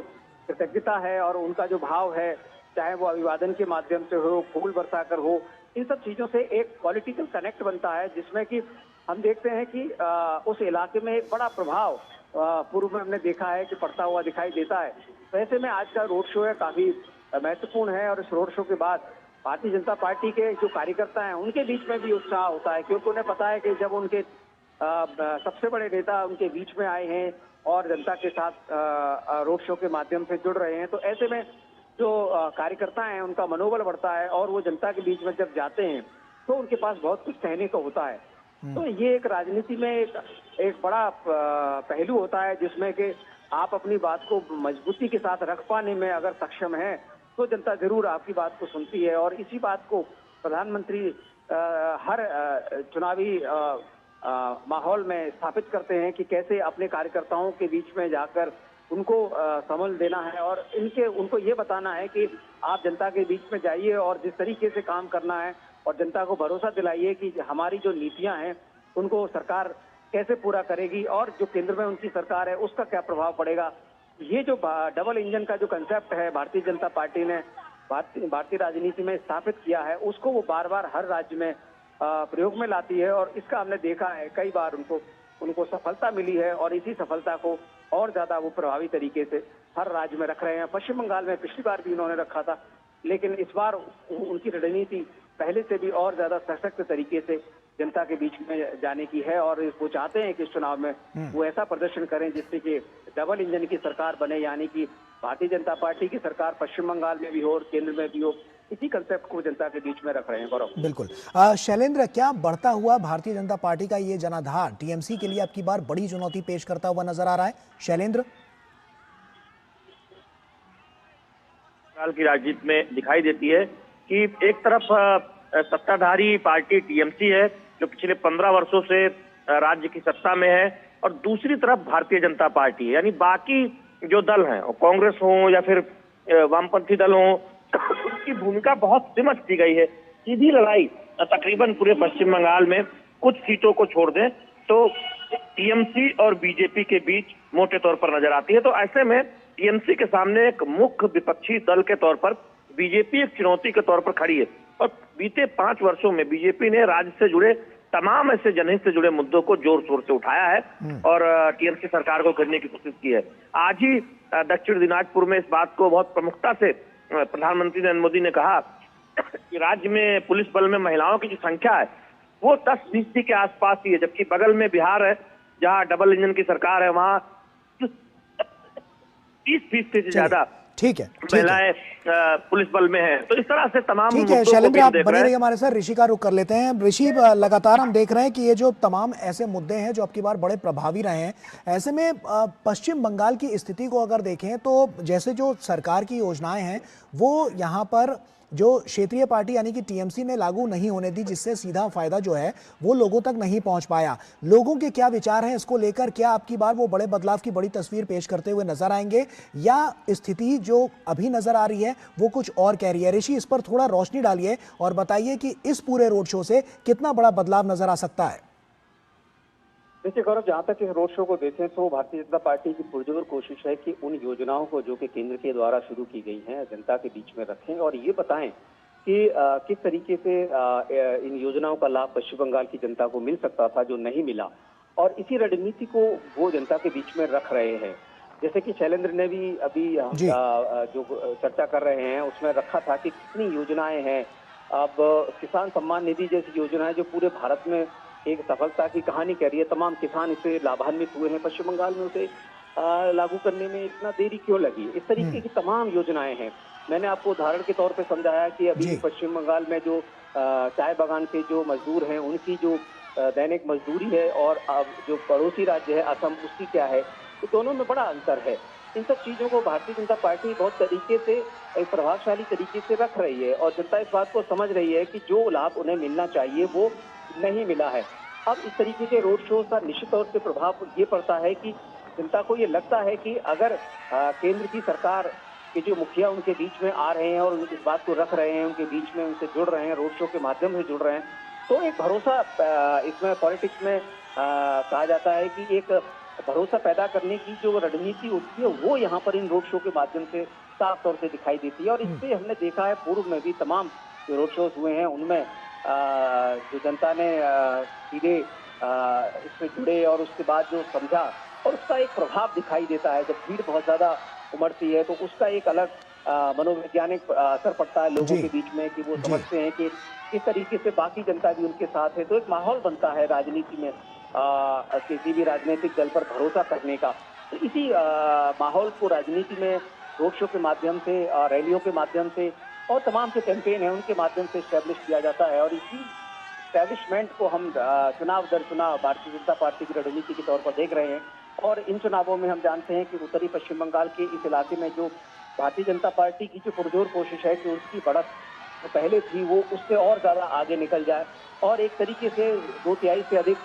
कृतज्ञता है और उनका जो भाव है, चाहे वो अभिवादन के माध्यम से हो, फूल बरसाकर हो, इन सब चीजों से एक पॉलिटिकल कनेक्ट बनता है जिसमें कि हम देखते हैं कि उस इलाके में एक बड़ा प्रभाव पूर्व में हमने देखा है कि पड़ता हुआ दिखाई देता है। तो ऐसे में आज का रोड शो है काफी महत्वपूर्ण है और इस रोड शो के बाद भारतीय जनता पार्टी के जो कार्यकर्ता हैं उनके बीच में भी उत्साह होता है, क्योंकि उन्हें पता है कि जब उनके सबसे बड़े नेता उनके बीच में आए हैं और जनता के साथ रोड शो के माध्यम से जुड़ रहे हैं, तो ऐसे में जो कार्यकर्ता हैं उनका मनोबल बढ़ता है और वो जनता के बीच में जब जाते हैं तो उनके पास बहुत कुछ कहने को होता है। तो ये एक राजनीति में एक बड़ा पहलू होता है जिसमें कि आप अपनी बात को मजबूती के साथ रख पाने में अगर सक्षम हैं तो जनता जरूर आपकी बात को सुनती है और इसी बात को प्रधानमंत्री हर चुनावी माहौल में स्थापित करते हैं कि कैसे अपने कार्यकर्ताओं के बीच में जाकर उनको समझ देना है और उनको ये बताना है कि आप जनता के बीच में जाइए और जिस तरीके से काम करना है और जनता को भरोसा दिलाइए कि हमारी जो नीतियां हैं उनको सरकार कैसे पूरा करेगी और जो केंद्र में उनकी सरकार है उसका क्या प्रभाव पड़ेगा। ये जो डबल इंजन का जो कंसेप्ट है भारतीय जनता पार्टी ने भारतीय राजनीति में स्थापित किया है, उसको वो बार बार हर राज्य में प्रयोग में लाती है और इसका हमने देखा है कई बार उनको सफलता मिली है और इसी सफलता को और ज्यादा वो प्रभावी तरीके से हर राज्य में रख रहे हैं। पश्चिम बंगाल में पिछली बार भी उन्होंने रखा था, लेकिन इस बार उनकी रणनीति पहले से भी और ज्यादा सशक्त तरीके से जनता के बीच में जाने की है और वो चाहते हैं कि इस चुनाव में वो ऐसा प्रदर्शन करें जिससे कि डबल इंजन की सरकार बने, यानी कि भारतीय जनता पार्टी की सरकार पश्चिम बंगाल में भी हो और केंद्र में भी हो। इसी कंसेप्ट को जनता के बीच में रख रहे हैं। गौरव, बिल्कुल। शैलेंद्र, क्या बढ़ता हुआ भारतीय जनता पार्टी का ये जनाधार टीएमसी के लिए अब की बार बड़ी चुनौती पेश करता हुआ नजर आ रहा है? शैलेंद्र, साल की राजनीति में दिखाई देती है कि एक तरफ सत्ताधारी पार्टी टीएमसी है जो पिछले 15 वर्षों से राज्य की सत्ता में है और दूसरी तरफ भारतीय जनता पार्टी है, यानी बाकी जो दल हैं, कांग्रेस हो या फिर वामपंथी दल हो, उसकी भूमिका बहुत सिमट दी गई है। सीधी लड़ाई तकरीबन पूरे पश्चिम बंगाल में कुछ सीटों को छोड़ दें तो टीएमसी और बीजेपी के बीच मोटे तौर पर नजर आती है। तो ऐसे में टीएमसी के सामने एक मुख्य विपक्षी दल के तौर पर बीजेपी एक चुनौती के तौर पर खड़ी है और बीते 5 वर्षों में बीजेपी ने राज्य से जुड़े तमाम ऐसे जनहित से जुड़े मुद्दों को जोर शोर से उठाया है और टीएमसी सरकार को करने की कोशिश की है। आज ही दक्षिण दिनाजपुर में इस बात को बहुत प्रमुखता से प्रधानमंत्री नरेंद्र मोदी ने कहा कि राज्य में पुलिस बल में महिलाओं की जो संख्या है वो 10% के आसपास ही है, जबकि बगल में बिहार है जहां डबल इंजन की सरकार है, वहां 30% से ज्यादा महिलाएं पुलिस बल में है। तो इस तरह से तमाम ठीक है शैलेंद्र, आप बने रहिए हमारे साथ। ऋषि का रुख कर लेते हैं। ऋषि, लगातार हम देख रहे हैं कि ये जो तमाम ऐसे मुद्दे हैं जो अब की बार बड़े प्रभावी रहे हैं, ऐसे में पश्चिम बंगाल की स्थिति को अगर देखें तो जैसे जो सरकार की योजनाएं हैं वो यहाँ पर जो क्षेत्रीय पार्टी यानी कि टीएमसी ने लागू नहीं होने दी, जिससे सीधा फायदा जो है वो लोगों तक नहीं पहुंच पाया। लोगों के क्या विचार हैं इसको लेकर? क्या आपकी बार वो बड़े बदलाव की बड़ी तस्वीर पेश करते हुए नजर आएंगे, या स्थिति जो अभी नजर आ रही है वो कुछ और कह रही है? ऋषि, इस पर थोड़ा रोशनी डालिए और बताइए कि इस पूरे रोड शो से कितना बड़ा बदलाव नजर आ सकता है। देखिए गौरव, जहाँ तक इस रोड शो को देखें तो भारतीय जनता पार्टी की पुरजोर कोशिश है कि उन योजनाओं को जो कि केंद्र के द्वारा शुरू की गई हैं जनता के बीच में रखें और ये बताएं कि किस तरीके से इन योजनाओं का लाभ पश्चिम बंगाल की जनता को मिल सकता था जो नहीं मिला, और इसी रणनीति को वो जनता के बीच में रख रहे हैं। जैसे कि शैलेंद्र ने भी अभी जी। जो चर्चा कर रहे हैं उसमें रखा था कि कितनी योजनाएं हैं। अब किसान सम्मान निधि जैसी योजना है जो पूरे भारत में एक सफलता की कहानी कह रही है। तमाम किसान इससे लाभान्वित हुए हैं। पश्चिम बंगाल में उसे लागू करने में इतना देरी क्यों लगी? इस तरीके की तमाम योजनाएं हैं। मैंने आपको उदाहरण के तौर पे समझाया कि अभी जी। पश्चिम बंगाल में जो चाय बागान के जो मजदूर हैं उनकी जो दैनिक मजदूरी है और अब जो पड़ोसी राज्य है असम, उसकी क्या है, तो दोनों में बड़ा अंतर है। इन सब चीजों को भारतीय जनता पार्टी बहुत तरीके से, एक प्रभावशाली तरीके से रख रही है और जनता इस बात को समझ रही है कि जो लाभ उन्हें मिलना चाहिए वो नहीं मिला है। अब इस तरीके के रोड शो का निश्चित तौर से प्रभाव ये पड़ता है कि जनता को ये लगता है कि अगर केंद्र की सरकार के जो मुखिया उनके बीच में आ रहे हैं और इस बात को रख रहे हैं, उनके बीच में उनसे जुड़ रहे हैं, रोड शो के माध्यम से जुड़ रहे हैं, तो एक भरोसा इसमें पॉलिटिक्स में कहा जाता है कि एक भरोसा पैदा करने की जो रणनीति होती है वो यहाँ पर इन रोड शो के माध्यम से साफ तौर से दिखाई देती है। और इससे हमने देखा है पूर्व में भी तमाम जो रोड शोज हुए हैं उनमें जो जनता ने सीधे इसमें जुड़े और उसके बाद जो समझा और उसका एक प्रभाव दिखाई देता है। जब भीड़ बहुत ज्यादा उमड़ती है तो उसका एक अलग मनोवैज्ञानिक असर पड़ता है लोगों जी। के बीच में कि वो जी। समझते हैं कि किस तरीके से बाकी जनता भी उनके साथ है। तो एक माहौल बनता है राजनीति में किसी भी राजनीतिक दल पर भरोसा करने का। तो इसी माहौल को राजनीति में रोड शो के माध्यम से, रैलियों के माध्यम से और तमाम जो कैंपेन है उनके माध्यम से स्टैब्लिश किया जाता है। और इसी स्टैब्लिशमेंट को हम चुनाव दर चुनाव भारतीय जनता पार्टी की रणनीति के तौर पर देख रहे हैं। और इन चुनावों में हम जानते हैं कि उत्तरी पश्चिम बंगाल के इस इलाके में जो भारतीय जनता पार्टी की जो पुरजोर कोशिश है कि उसकी बढ़त जो पहले थी वो उससे और ज्यादा आगे निकल जाए और एक तरीके से 2/3 से अधिक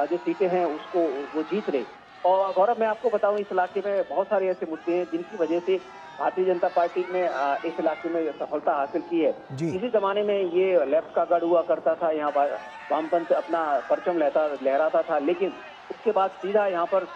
जो सीटें हैं उसको वो जीत ले। और गौरव, मैं आपको बताऊं इस इलाके में बहुत सारे ऐसे मुद्दे हैं जिनकी वजह से भारतीय जनता पार्टी ने इस इलाके में सफलता हासिल की है। जी। इसी जमाने में ये लेफ्ट का गढ़ हुआ करता था, यहाँ वामपंथ अपना परचम लहराता था, लेकिन उसके बाद सीधा यहाँ पर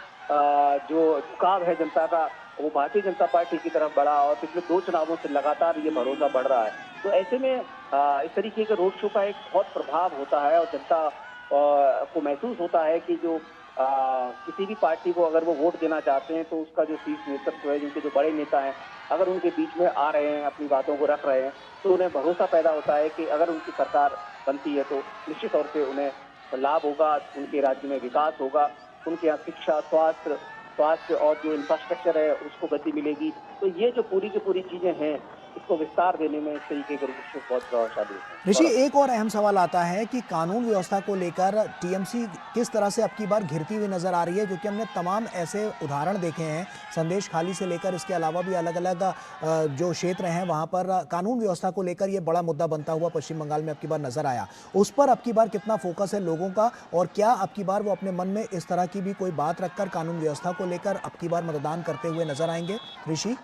जो झुकाव है जनता का वो भारतीय जनता पार्टी की तरफ बढ़ा और पिछले 2 चुनावों से लगातार ये भरोसा बढ़ रहा है। तो ऐसे में इस तरीके के रोड शो का एक बहुत प्रभाव होता है और जनता को महसूस होता है कि जो किसी भी पार्टी को अगर वो वोट देना चाहते हैं तो उसका जो शीर्ष नेतृत्व है, जिनके जो बड़े नेता हैं, अगर उनके बीच में आ रहे हैं, अपनी बातों को रख रहे हैं, तो उन्हें भरोसा पैदा होता है कि अगर उनकी सरकार बनती है तो निश्चित तौर से उन्हें लाभ होगा, उनके राज्य में विकास होगा, उनके यहाँ शिक्षा, स्वास्थ्य और जो इंफ्रास्ट्रक्चर है उसको गति मिलेगी। तो ये जो पूरी की पूरी चीजें हैं इसको विस्तार देने में इस तरीके के रोड शो बहुत प्रभावशाली है। ऋषि, एक और अहम सवाल आता है कि कानून व्यवस्था को लेकर टीएमसी किस तरह से अब की बार घिरती हुई नजर आ रही है, क्योंकि हमने तमाम ऐसे उदाहरण देखे हैं, संदेश खाली से लेकर इसके अलावा भी अलग अलग जो क्षेत्र हैं वहां पर कानून व्यवस्था को लेकर ये बड़ा मुद्दा बनता हुआ पश्चिम बंगाल में अब की बार नजर आया। उस पर अब की बार कितना फोकस है लोगों का, और क्या अब की बार वो अपने मन में इस तरह की भी कोई बात रखकर कानून व्यवस्था को लेकर अब की बार मतदान करते हुए नजर आएंगे? ऋषि,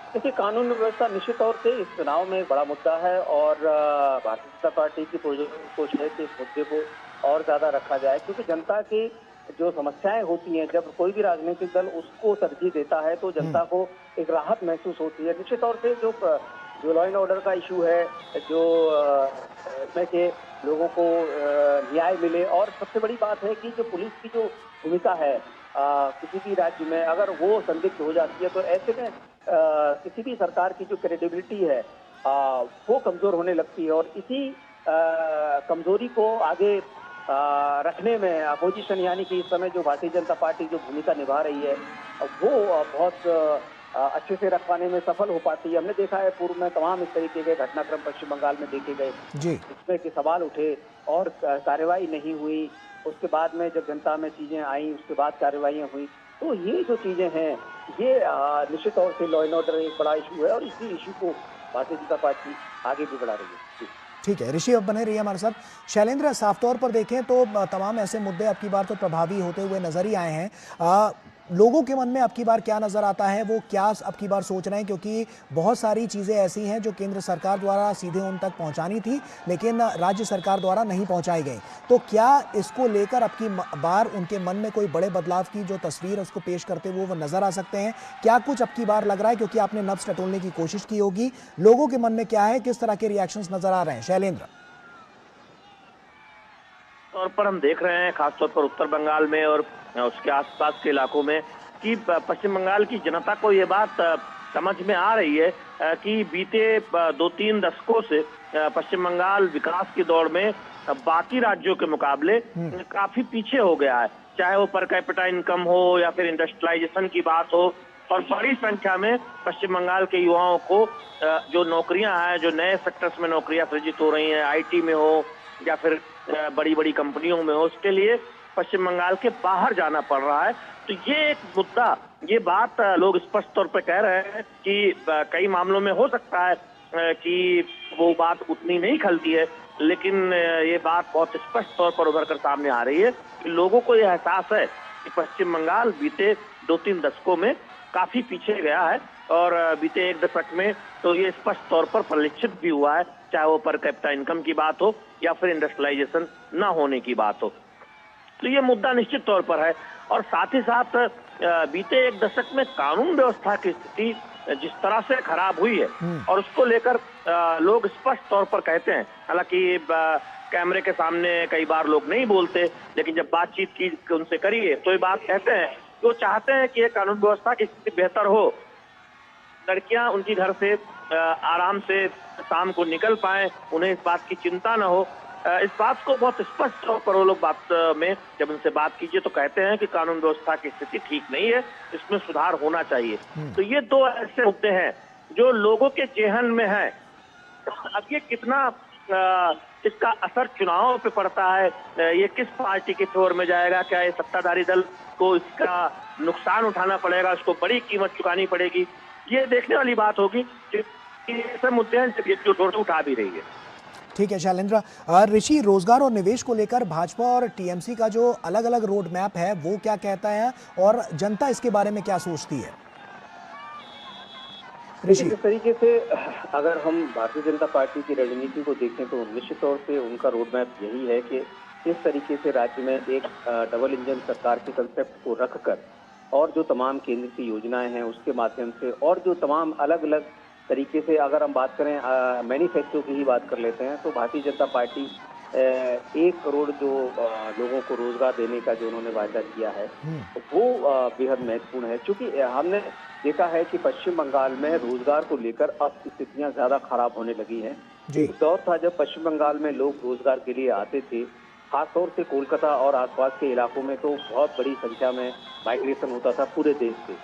देखिए, कानून व्यवस्था निश्चित तौर से इस चुनाव में एक बड़ा मुद्दा है और भारतीय जनता पार्टी की कोशिश है कि इस मुद्दे को और ज्यादा रखा जाए, क्योंकि जनता की जो समस्याएं होती हैं जब कोई भी राजनीतिक दल उसको तरजीह देता है तो जनता को एक राहत महसूस होती है। निश्चित तौर से जो लॉ एंड ऑर्डर का इशू है, जो इसमें के लोगों को न्याय मिले, और सबसे बड़ी बात है कि जो पुलिस की जो भूमिका है किसी भी राज्य में अगर वो संदिग्ध हो जाती है तो ऐसे में किसी भी सरकार की जो क्रेडिबिलिटी है वो कमजोर होने लगती है। और इसी कमजोरी को आगे रखने में अपोजिशन यानी कि इस समय जो भारतीय जनता पार्टी जो भूमिका निभा रही है वो बहुत अच्छे से रख पाने में सफल हो पाती है। हमने देखा है पूर्व में तमाम इस तरीके के घटनाक्रम पश्चिम बंगाल में देखे गए, जी। इसमें के सवाल उठे और कार्रवाई नहीं हुई। उसके बाद में जब जनता में चीजें आई उसके बाद कार्रवाइयां हुई। तो ये जो चीजें हैं ये निश्चित तौर से लॉ एंड ऑर्डर एक बड़ा इशू है और इसी इशू को भारतीय जनता पार्टी आगे भी बढ़ा रही है। जी। ठीक है ऋषि, अब बने रहिए हमारे साथ। शैलेंद्र, साफ तौर पर देखें तो तमाम ऐसे मुद्दे अब की बार तो प्रभावी होते हुए नजर ही आए हैं। लोगों के मन में अब की बार क्या नजर आता है, वो क्या अब की बार सोच रहे हैं, क्योंकि बहुत सारी चीजें ऐसी हैं जो केंद्र सरकार द्वारा सीधे उन तक पहुंचानी थी लेकिन राज्य सरकार द्वारा नहीं पहुंचाई गई। तो क्या इसको लेकर अब की बार उनके मन में कोई बड़े बदलाव की जो तस्वीर उसको पेश करते हुए वो नजर आ सकते हैं? क्या कुछ अब की बार लग रहा है, क्योंकि आपने नब्ज टटोलने की कोशिश की होगी, लोगों के मन में क्या है, किस तरह के रिएक्शंस नजर आ रहे हैं? शैलेंद्र। तौर पर हम देख रहे हैं खासतौर पर उत्तर बंगाल में और उसके आसपास के इलाकों में कि पश्चिम बंगाल की जनता को ये बात समझ में आ रही है कि बीते 2-3 दशकों से पश्चिम बंगाल विकास की दौड़ में बाकी राज्यों के मुकाबले काफी पीछे हो गया है, चाहे वो पर कैपिटा इनकम हो या फिर इंडस्ट्रियलाइजेशन की बात हो। और बड़ी संख्या में पश्चिम बंगाल के युवाओं को जो नौकरियां हैं, जो नए सेक्टर्स में नौकरियां सृजित हो रही हैं, आईटी में हो या फिर बड़ी बड़ी कंपनियों में हो, उसके लिए पश्चिम बंगाल के बाहर जाना पड़ रहा है। तो ये एक मुद्दा, ये बात लोग स्पष्ट तौर पे कह रहे हैं कि कई मामलों में हो सकता है कि वो बात उतनी नहीं खलती है, लेकिन ये बात बहुत स्पष्ट तौर पर उभर कर सामने आ रही है कि लोगों को यह एहसास है कि पश्चिम बंगाल बीते 2-3 दशकों में काफी पीछे गया है और बीते 1 दशक में तो ये स्पष्ट तौर पर परिलक्षित भी हुआ है, चाहे वो पर कैपिटा इनकम की बात हो या फिर इंडस्ट्रियलाइजेशन ना होने की बात हो। तो ये मुद्दा निश्चित तौर पर है। और साथ ही साथ बीते 1 दशक में कानून व्यवस्था की स्थिति जिस तरह से खराब हुई है और उसको लेकर लोग स्पष्ट तौर पर कहते हैं, हालांकि कैमरे के सामने कई बार लोग नहीं बोलते, लेकिन जब बातचीत की उनसे करिए तो ये बात कहते हैं कि वो चाहते हैं कि ये कानून व्यवस्था की स्थिति बेहतर हो, लड़कियां उनकी घर से आराम से शाम को निकल पाएं, उन्हें इस बात की चिंता न हो। इस बात को बहुत स्पष्ट तौर पर वो लोग बात में जब उनसे बात कीजिए तो कहते हैं कि कानून व्यवस्था की स्थिति ठीक नहीं है, इसमें सुधार होना चाहिए। तो ये 2 ऐसे मुद्दे हैं जो लोगों के जेहन में है। अब ये कितना इसका असर चुनाव पे पड़ता है, ये किस पार्टी के फेवर में जाएगा, क्या ये सत्ताधारी दल को इसका नुकसान उठाना पड़ेगा, उसको बड़ी कीमत चुकानी पड़ेगी, ये देखने वाली बात होगी। ऐसे मुद्दे हैं जब ये जोर से उठा भी रही है। ठीक है शैलेंद्र। ऋषि, रोजगार और निवेश को लेकर भाजपा और टीएमसी का जो अलग अलग रोड मैप है वो क्या कहता है और जनता इसके बारे में क्या सोचती है? ऋषि, इस तरीके से अगर हम भारतीय जनता पार्टी की रणनीति को देखें तो निश्चित तौर से उनका रोड मैप यही है कि किस तरीके से राज्य में एक डबल इंजन सरकार के कंसेप्ट को रखकर और जो तमाम केंद्र की योजनाएं हैं उसके माध्यम से और जो तमाम अलग अलग तरीके से, अगर हम बात करें मैन्युफैक्चर की ही बात कर लेते हैं तो भारतीय जनता पार्टी 1 करोड़ जो लोगों को रोजगार देने का जो उन्होंने वायदा किया है वो बेहद महत्वपूर्ण है, क्योंकि हमने देखा है कि पश्चिम बंगाल में रोजगार को लेकर अब स्थितियां ज्यादा खराब होने लगी हैं। एक दौर था जब पश्चिम बंगाल में लोग रोजगार के लिए आते थे, खासतौर से कोलकाता और आसपास के इलाकों में तो बहुत बड़ी संख्या में माइग्रेशन होता था पूरे देश से।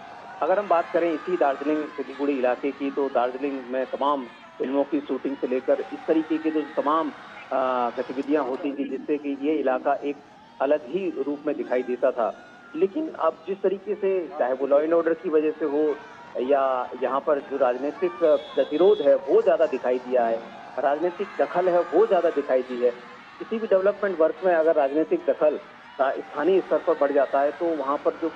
अगर हम बात करें इसी दार्जिलिंग सिलीगुड़ी इलाके की तो दार्जिलिंग में तमाम फिल्मों की शूटिंग से लेकर इस तरीके की जो तमाम गतिविधियां होती थी जिससे कि ये इलाका एक अलग ही रूप में दिखाई देता था। लेकिन अब जिस तरीके से चाहे वो लॉ एंड ऑर्डर की वजह से हो या यहाँ पर जो राजनीतिक गतिरोध है वो ज्यादा दिखाई दिया है, राजनीतिक दखल है वो ज्यादा दिखाई दी है। किसी भी डेवलपमेंट वर्क में अगर राजनीतिक दखल स्थानीय स्तर पर बढ़ जाता है तो वहाँ पर जो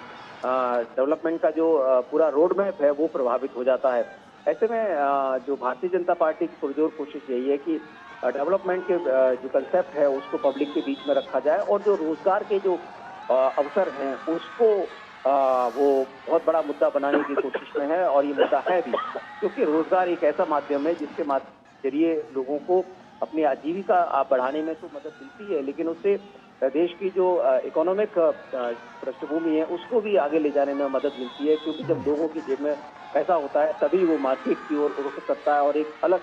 डेवलपमेंट का जो पूरा रोड मैप है वो प्रभावित हो जाता है। ऐसे में जो भारतीय जनता पार्टी की पुरजोर कोशिश यही है कि डेवलपमेंट के जो कंसेप्ट है उसको पब्लिक के बीच में रखा जाए और जो रोजगार के जो अवसर हैं उसको वो बहुत बड़ा मुद्दा बनाने की कोशिश में है और ये मुद्दा है भी, क्योंकि रोजगार एक ऐसा माध्यम है जिसके जरिए लोगों को अपनी आजीविका बढ़ाने में तो मदद मिलती है, लेकिन उससे देश की जो इकोनॉमिक पृष्ठभूमि है उसको भी आगे ले जाने में मदद मिलती है, क्योंकि जब लोगों की जेब में पैसा होता है तभी वो मार्केट की ओर रुख करता है और एक अलग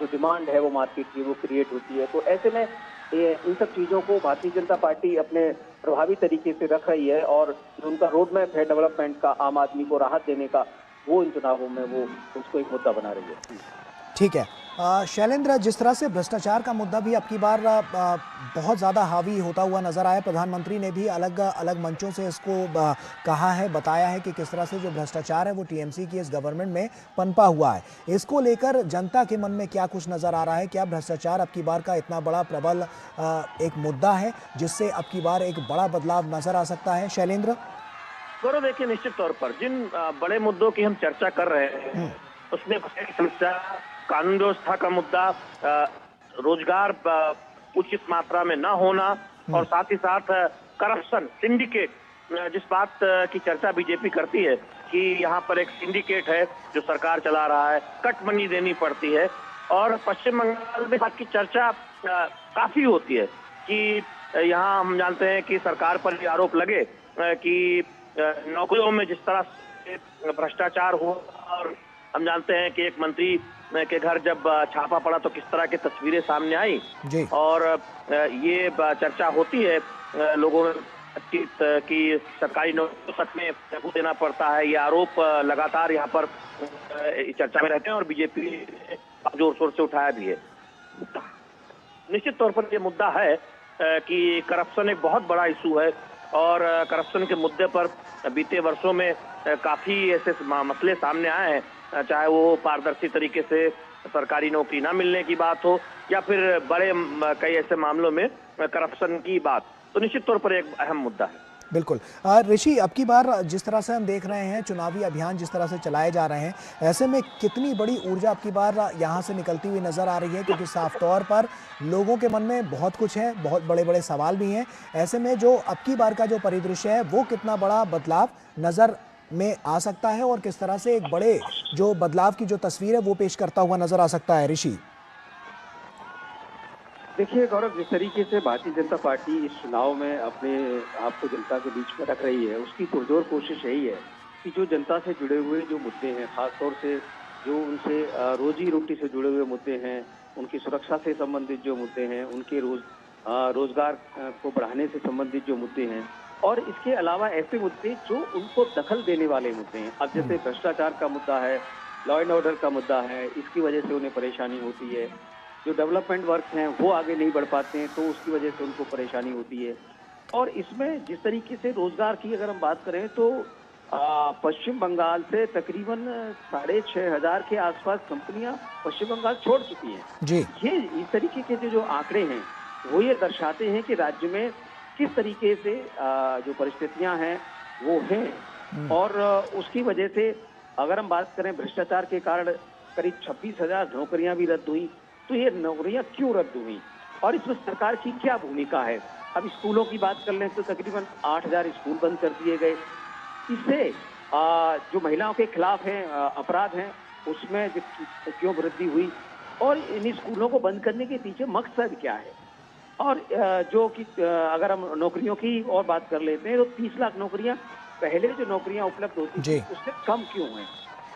जो डिमांड है वो मार्केट की वो क्रिएट होती है। तो ऐसे में इन सब चीज़ों को भारतीय जनता पार्टी अपने प्रभावी तरीके से रख रही है और जो उनका रोड मैप है डेवलपमेंट का, आम आदमी को राहत देने का, वो इन चुनावों में वो उसको एक मुद्दा बना रही है। ठीक है। शैलेंद्र, जिस तरह से भ्रष्टाचार का मुद्दा भी अब की बार बहुत ज़्यादा हावी होता हुआ नजर आया, प्रधानमंत्री ने भी अलग अलग मंचों से इसको कहा है, बताया है कि किस तरह से जो भ्रष्टाचार है वो टीएमसी की इस गवर्नमेंट में पनपा हुआ है। इसको लेकर जनता के मन में क्या कुछ नजर आ रहा है? क्या भ्रष्टाचार अब की बार का इतना बड़ा प्रबल एक मुद्दा है जिससे अब की बार एक बड़ा बदलाव नजर आ सकता है? शैलेंद्र। गौरव, देखिए, निश्चित तौर पर जिन बड़े मुद्दों की हम चर्चा कर रहे हैं उसमें बड़ी समस्या कानून व्यवस्था का मुद्दा, रोजगार उचित मात्रा में न होना, और साथ ही साथ करप्शन, सिंडिकेट, जिस बात की चर्चा बीजेपी करती है कि यहाँ पर एक सिंडिकेट है जो सरकार चला रहा है, कट मनी देनी पड़ती है। और पश्चिम बंगाल में बात की चर्चा काफी होती है कि यहाँ हम जानते हैं कि सरकार पर ये आरोप लगे कि नौकरियों में जिस तरह से भ्रष्टाचार हुआ, और हम जानते हैं कि एक मंत्री के घर जब छापा पड़ा तो किस तरह की तस्वीरें सामने आई, जी। और ये चर्चा होती है लोगों में कि सरकारी नौकरी तक में सबूत देना पड़ता है। ये आरोप लगातार यहाँ पर चर्चा में रहते हैं और बीजेपी ने जोर शोर से उठाया भी है। निश्चित तौर पर ये मुद्दा है कि करप्शन एक बहुत बड़ा इशू है, और करप्शन के मुद्दे पर बीते वर्षों में काफी ऐसे मसले सामने आए हैं, चाहे वो पारदर्शी तरीके से सरकारी नौकरी ना मिलने की बात हो या फिर बड़े कई ऐसे मामलों में करप्शन की बात, तो निश्चित तौर पर एक अहम मुद्दा है। बिल्कुल। ऋषि, अब की बार जिस तरह से हम देख रहे हैं चुनावी अभियान जिस तरह से चलाए जा रहे हैं, ऐसे में कितनी बड़ी ऊर्जा अब की बार यहाँ से निकलती हुई नजर आ रही है? क्योंकि साफ तौर पर लोगों के मन में बहुत कुछ है, बहुत बड़े बड़े सवाल भी हैं। ऐसे में जो अब की बार का जो परिदृश्य है वो कितना बड़ा बदलाव नजर में आ सकता है और किस तरह से एक बड़े जो बदलाव की जो तस्वीर है वो पेश करता हुआ नजर आ सकता है? ऋषि। देखिए गौरव, जिस तरीके से भारतीय जनता पार्टी इस चुनाव में अपने आप को जनता के बीच में रख रही है, उसकी पुरजोर कोशिश यही है कि जो जनता से जुड़े हुए जो मुद्दे हैं, खासतौर से जो उनसे रोजी रोटी से जुड़े हुए मुद्दे हैं, उनकी सुरक्षा से संबंधित जो मुद्दे हैं, उनके रोजगार को बढ़ाने से संबंधित जो मुद्दे हैं, और इसके अलावा ऐसे मुद्दे जो उनको दखल देने वाले मुद्दे हैं। अब जैसे भ्रष्टाचार का मुद्दा है, लॉ एंड ऑर्डर का मुद्दा है, इसकी वजह से उन्हें परेशानी होती है। जो डेवलपमेंट वर्क हैं वो आगे नहीं बढ़ पाते हैं तो उसकी वजह से उनको परेशानी होती है। और इसमें जिस तरीके से रोजगार की अगर हम बात करें तो पश्चिम बंगाल से तकरीबन 6,500 के आसपास कंपनियां पश्चिम बंगाल छोड़ चुकी हैं। जी। ये इस तरीके के जो आंकड़े हैं वो ये दर्शाते हैं कि राज्य में किस तरीके से जो परिस्थितियां हैं वो हैं। और उसकी वजह से अगर हम बात करें भ्रष्टाचार के कारण करीब 26,000 नौकरियां भी रद्द हुई। तो ये नौकरियां क्यों रद्द हुई और इसमें सरकार की क्या भूमिका है? अब स्कूलों की बात कर लें तो तकरीबन 8,000 स्कूल बंद कर दिए गए। इससे जो महिलाओं के खिलाफ हैं अपराध हैं उसमें क्यों वृद्धि हुई और इन स्कूलों को बंद करने के पीछे मकसद क्या है? और जो कि अगर हम नौकरियों की और बात कर लेते हैं तो 30 लाख नौकरियां पहले जो नौकरियां उपलब्ध होती थी उससे कम क्यों हैं?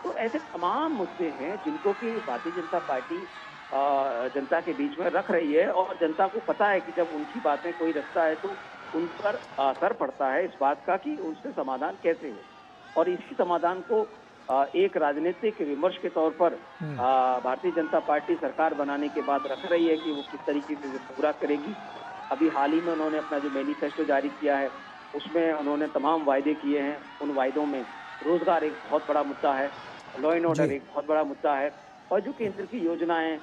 तो ऐसे तमाम मुद्दे हैं जिनको कि भारतीय जनता पार्टी जनता के बीच में रख रही है और जनता को पता है कि जब उनकी बातें कोई रखता है तो उन पर असर पड़ता है इस बात का कि उससे समाधान कैसे हो। और इसी समाधान को एक राजनीतिक विमर्श के तौर पर भारतीय जनता पार्टी सरकार बनाने के बाद रख रही है कि वो किस तरीके से पूरा करेगी। अभी हाल ही में उन्होंने अपना जो मैनिफेस्टो जारी किया है उसमें उन्होंने तमाम वायदे किए हैं। उन वायदों में रोजगार एक बहुत बड़ा मुद्दा है, लॉ एंड ऑर्डर एक बहुत बड़ा मुद्दा है, और जो केंद्र की योजनाएं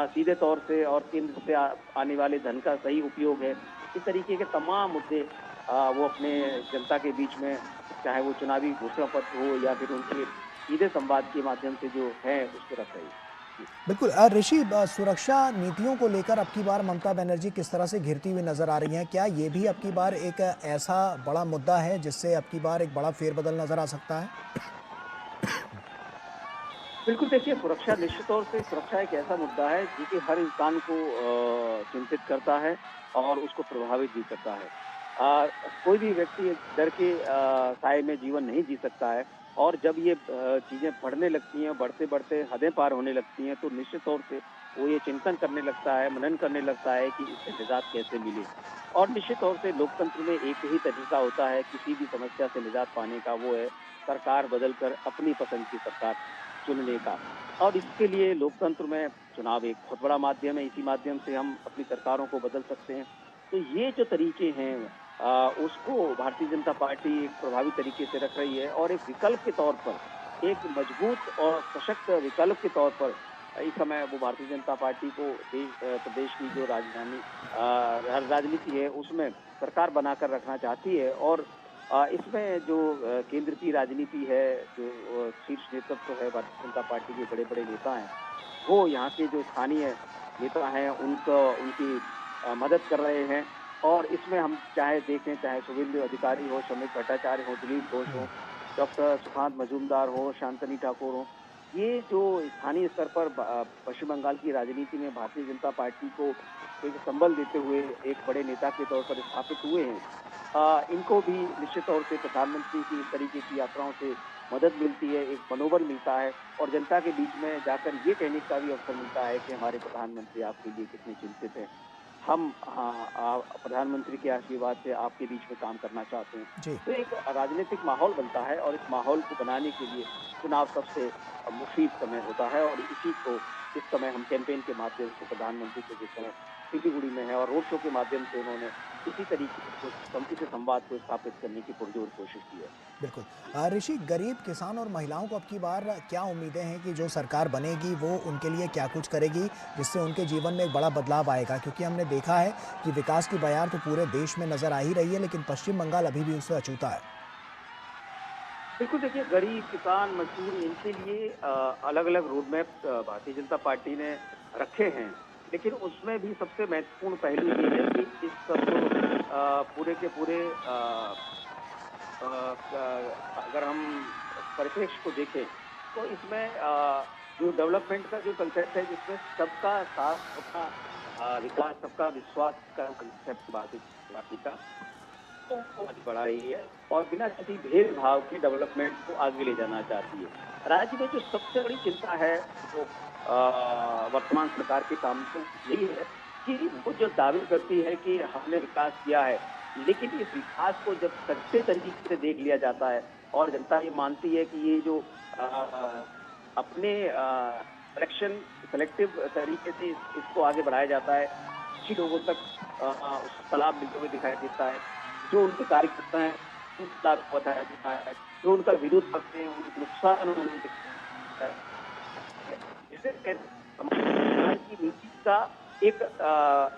सीधे तौर से और केंद्र से आने वाले धन का सही उपयोग है, इस तरीके के तमाम मुद्दे वो अपने जनता के बीच में, चाहे वो चुनावी घोषणा पत्र हो या फिर उनके सीधे संवाद के माध्यम से जो है उसको रख रही है। बिल्कुल। ऋषि, सुरक्षा नीतियों को लेकर अब की बार ममता बनर्जी किस तरह से घिरती हुई नजर आ रही हैं? क्या ये भी अब की बार एक ऐसा बड़ा मुद्दा है जिससे अब की बार एक बड़ा फेरबदल नजर आ सकता है? बिल्कुल, देखिए, सुरक्षा निश्चित तौर से सुरक्षा एक ऐसा मुद्दा है जो कि हर इंसान को चिंतित करता है और उसको प्रभावित भी करता है। कोई भी व्यक्ति डर के साए में जीवन नहीं जी सकता है, और जब ये चीजें बढ़ने लगती हैं, बढ़ते बढ़ते हदें पार होने लगती हैं तो निश्चित तौर से वो ये चिंतन करने लगता है, मनन करने लगता है कि इससे निजात कैसे मिले। और निश्चित तौर से लोकतंत्र में एक ही तरीका होता है किसी भी समस्या से निजात पाने का, वो है सरकार बदलकर अपनी पसंद की सरकार चुनने का। और इसके लिए लोकतंत्र में चुनाव एक बहुत बड़ा माध्यम है, इसी माध्यम से हम अपनी सरकारों को बदल सकते हैं। तो ये जो तरीके हैं उसको भारतीय जनता पार्टी एक प्रभावी तरीके से रख रही है और एक विकल्प के तौर पर, एक मजबूत और सशक्त विकल्प के तौर पर इस समय वो भारतीय जनता पार्टी को प्रदेश की जो राजनीति है उसमें सरकार बनाकर रखना चाहती है। और इसमें जो केंद्र की राजनीति है, जो शीर्ष नेतृत्व है भारतीय जनता पार्टी के बड़े-बड़े नेता हैं, वो यहाँ के जो स्थानीय नेता हैं उनकी मदद कर रहे हैं। और इसमें हम चाहे देखें, चाहे शुभेंदु अधिकारी हो, शमिक भट्टाचार्य हो, दिलीप घोष हो, डॉक्टर सुकांत मजूमदार हो, शांतनी ठाकुर हो, ये जो स्थानीय स्तर पर पश्चिम बंगाल की राजनीति में भारतीय जनता पार्टी को एक संबल देते हुए एक बड़े नेता के तौर पर स्थापित हुए हैं, इनको भी निश्चित तौर से प्रधानमंत्री की इस तरीके की यात्राओं से मदद मिलती है, एक मनोबल मिलता है और जनता के बीच में जाकर ये कहने का भी अवसर मिलता है कि हमारे प्रधानमंत्री आपके लिए कितने चिंतित हैं। हम प्रधानमंत्री के आशीर्वाद से आपके बीच में काम करना चाहते हैं। जी। तो एक राजनीतिक माहौल बनता है और इस माहौल को बनाने के लिए चुनाव सबसे मुफीद समय होता है और इसी को इस समय हम कैंपेन के माध्यम से प्रधानमंत्री के जिस समय सिलीगुड़ी में है और रोड शो के माध्यम से उन्होंने इसी तरीके इसी संवाद को स्थापित करने की पुरजोर कोशिश की है। बिल्कुल। ऋषि, गरीब किसान और महिलाओं को अब की बार क्या उम्मीदें हैं कि जो सरकार बनेगी वो उनके लिए क्या कुछ करेगी जिससे उनके जीवन में एक बड़ा बदलाव आएगा? क्योंकि हमने देखा है कि विकास की बयार तो पूरे देश में नजर आ ही रही है, लेकिन पश्चिम बंगाल अभी भी उससे अछूता है। बिल्कुल, देखिए गरीब, किसान, मजदूर इनके लिए अलग-अलग road map Bharatiya Janata party ने रखे हैं। लेकिन उसमें भी सबसे महत्वपूर्ण पहलू ये है कि इस सब पूरे के पूरे अ, अगर हम परिप्रेक्ष्य को देखें तो इसमें जो डेवलपमेंट का जो कंसेप्ट है जिसमें सबका साथ, सबका विकास, सबका विश्वास का कंसेप्ट भारतीय जनता पार्टी का को आगे बढ़ा रही है और बिना किसी भेदभाव के डेवलपमेंट को आगे ले जाना चाहती है। राज्य में जो सबसे बड़ी चिंता है जो वर्तमान सरकार के काम तो यही है कि वो जो दावे करती है कि हमने विकास किया है, लेकिन इस विकास को जब सच्चे तरीके से देख लिया जाता है और जनता ये मानती है कि ये जो अपने सेलेक्टिव तरीके से इसको आगे बढ़ाया जाता है, कुछ ही लोगों तक उसका लाभ मिलते हुए दिखाई देता है। जो उनके कार्यकर्ता हैं, उनको लाभ बताया जाता है, जो उनका विरोध करते हैं, उनको नुकसान उन्होंने दिखाया है। जिसे समाज की नीति का एक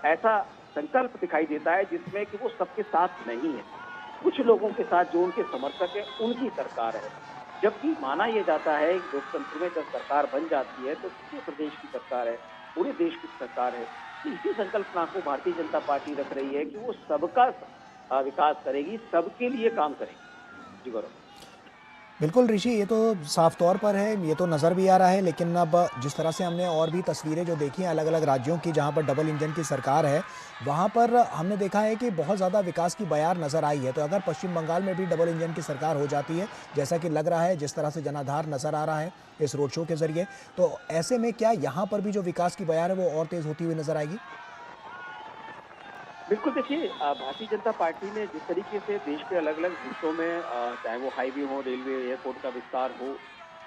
ऐसा संकल्प दिखाई देता है जिसमें कि वो सबके साथ नहीं है। कुछ लोगों के साथ जो उनके समर्थक हैं, उनकी सरकार है। जबकि माना यह जाता है लोकतंत्र में जब सरकार बन जाती है तो पूरे प्रदेश की सरकार है, पूरे देश की सरकार है। तो इसी संकल्पना को भारतीय जनता पार्टी रख रही है कि वो सबका विकास करेगी, सबके लिए काम करेगी। जी गौरव। बिल्कुल ऋषि, ये तो साफ तौर पर है, ये तो नज़र भी आ रहा है, लेकिन अब जिस तरह से हमने और भी तस्वीरें जो देखी हैं अलग-अलग राज्यों की जहाँ पर डबल इंजन की सरकार है, वहाँ पर हमने देखा है कि बहुत ज़्यादा विकास की बयार नज़र आई है। तो अगर पश्चिम बंगाल में भी डबल इंजन की सरकार हो जाती है, जैसा कि लग रहा है, जिस तरह से जनाधार नज़र आ रहा है इस रोड शो के ज़रिए, तो ऐसे में क्या यहाँ पर भी जो विकास की बयार है वो और तेज़ होती हुई नज़र आएगी? बिल्कुल, देखिए भारतीय जनता पार्टी ने जिस तरीके से देश के अलग-अलग हिस्सों में चाहे वो हाईवे हो, रेलवे, एयरपोर्ट का विस्तार हो,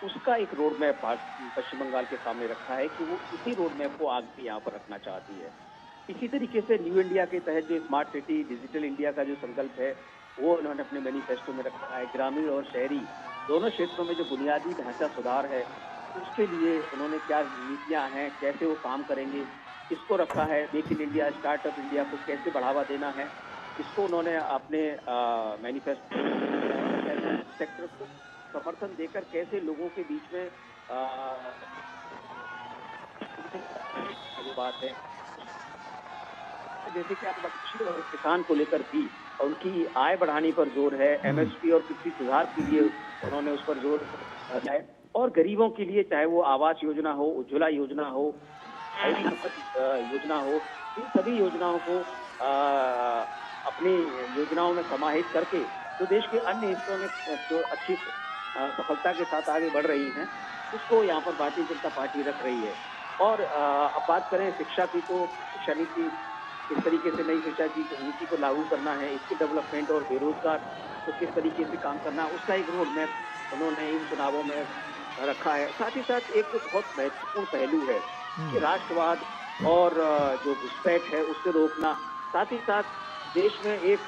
उसका एक रोड मैप पश्चिम बंगाल के सामने रखा है कि वो इसी रोड मैप को आगे यहाँ पर रखना चाहती है। इसी तरीके से न्यू इंडिया के तहत जो स्मार्ट सिटी, डिजिटल इंडिया का जो संकल्प है, वो उन्होंने अपने मैनिफेस्टो में रखा है। ग्रामीण और शहरी दोनों क्षेत्रों में जो बुनियादी ढांचा सुधार है, उसके लिए उन्होंने क्या नीतियाँ हैं, कैसे वो काम करेंगे, इसको रखा है। Make in India, startup India को कैसे बढ़ावा देना है, इसको उन्होंने अपने मैनिफेस्टो सेक्टर को समर्थन देकर कैसे लोगों के बीच में जो बात है जैसे कि आपने कृषि और किसान को लेकर भी उनकी आय बढ़ाने पर जोर है, एमएसपी और कृषि सुधार के लिए उन्होंने उस पर जोर दिया है और गरीबों के लिए चाहे वो आवास योजना हो, उज्ज्वला योजना हो, योजना हो, इन सभी योजनाओं को अपनी योजनाओं में समाहित करके जो देश के अन्य हिस्सों में जो अच्छी सफलता के साथ आगे बढ़ रही हैं, उसको यहाँ पर भारतीय जनता पार्टी रख रही है। और अब बात करें शिक्षा की, तो शिक्षा नीति किस तरीके से नई शिक्षा नीति को लागू करना है, इसके डेवलपमेंट और बेरोजगार को किस तरीके से काम करना है, उसका एक रोड मैप उन्होंने इन चुनावों में रखा है। साथ ही साथ एक बहुत महत्वपूर्ण पहलू है कि राष्ट्रवाद और जो घुसपैठ है उससे रोकना, साथ ही साथ देश में एक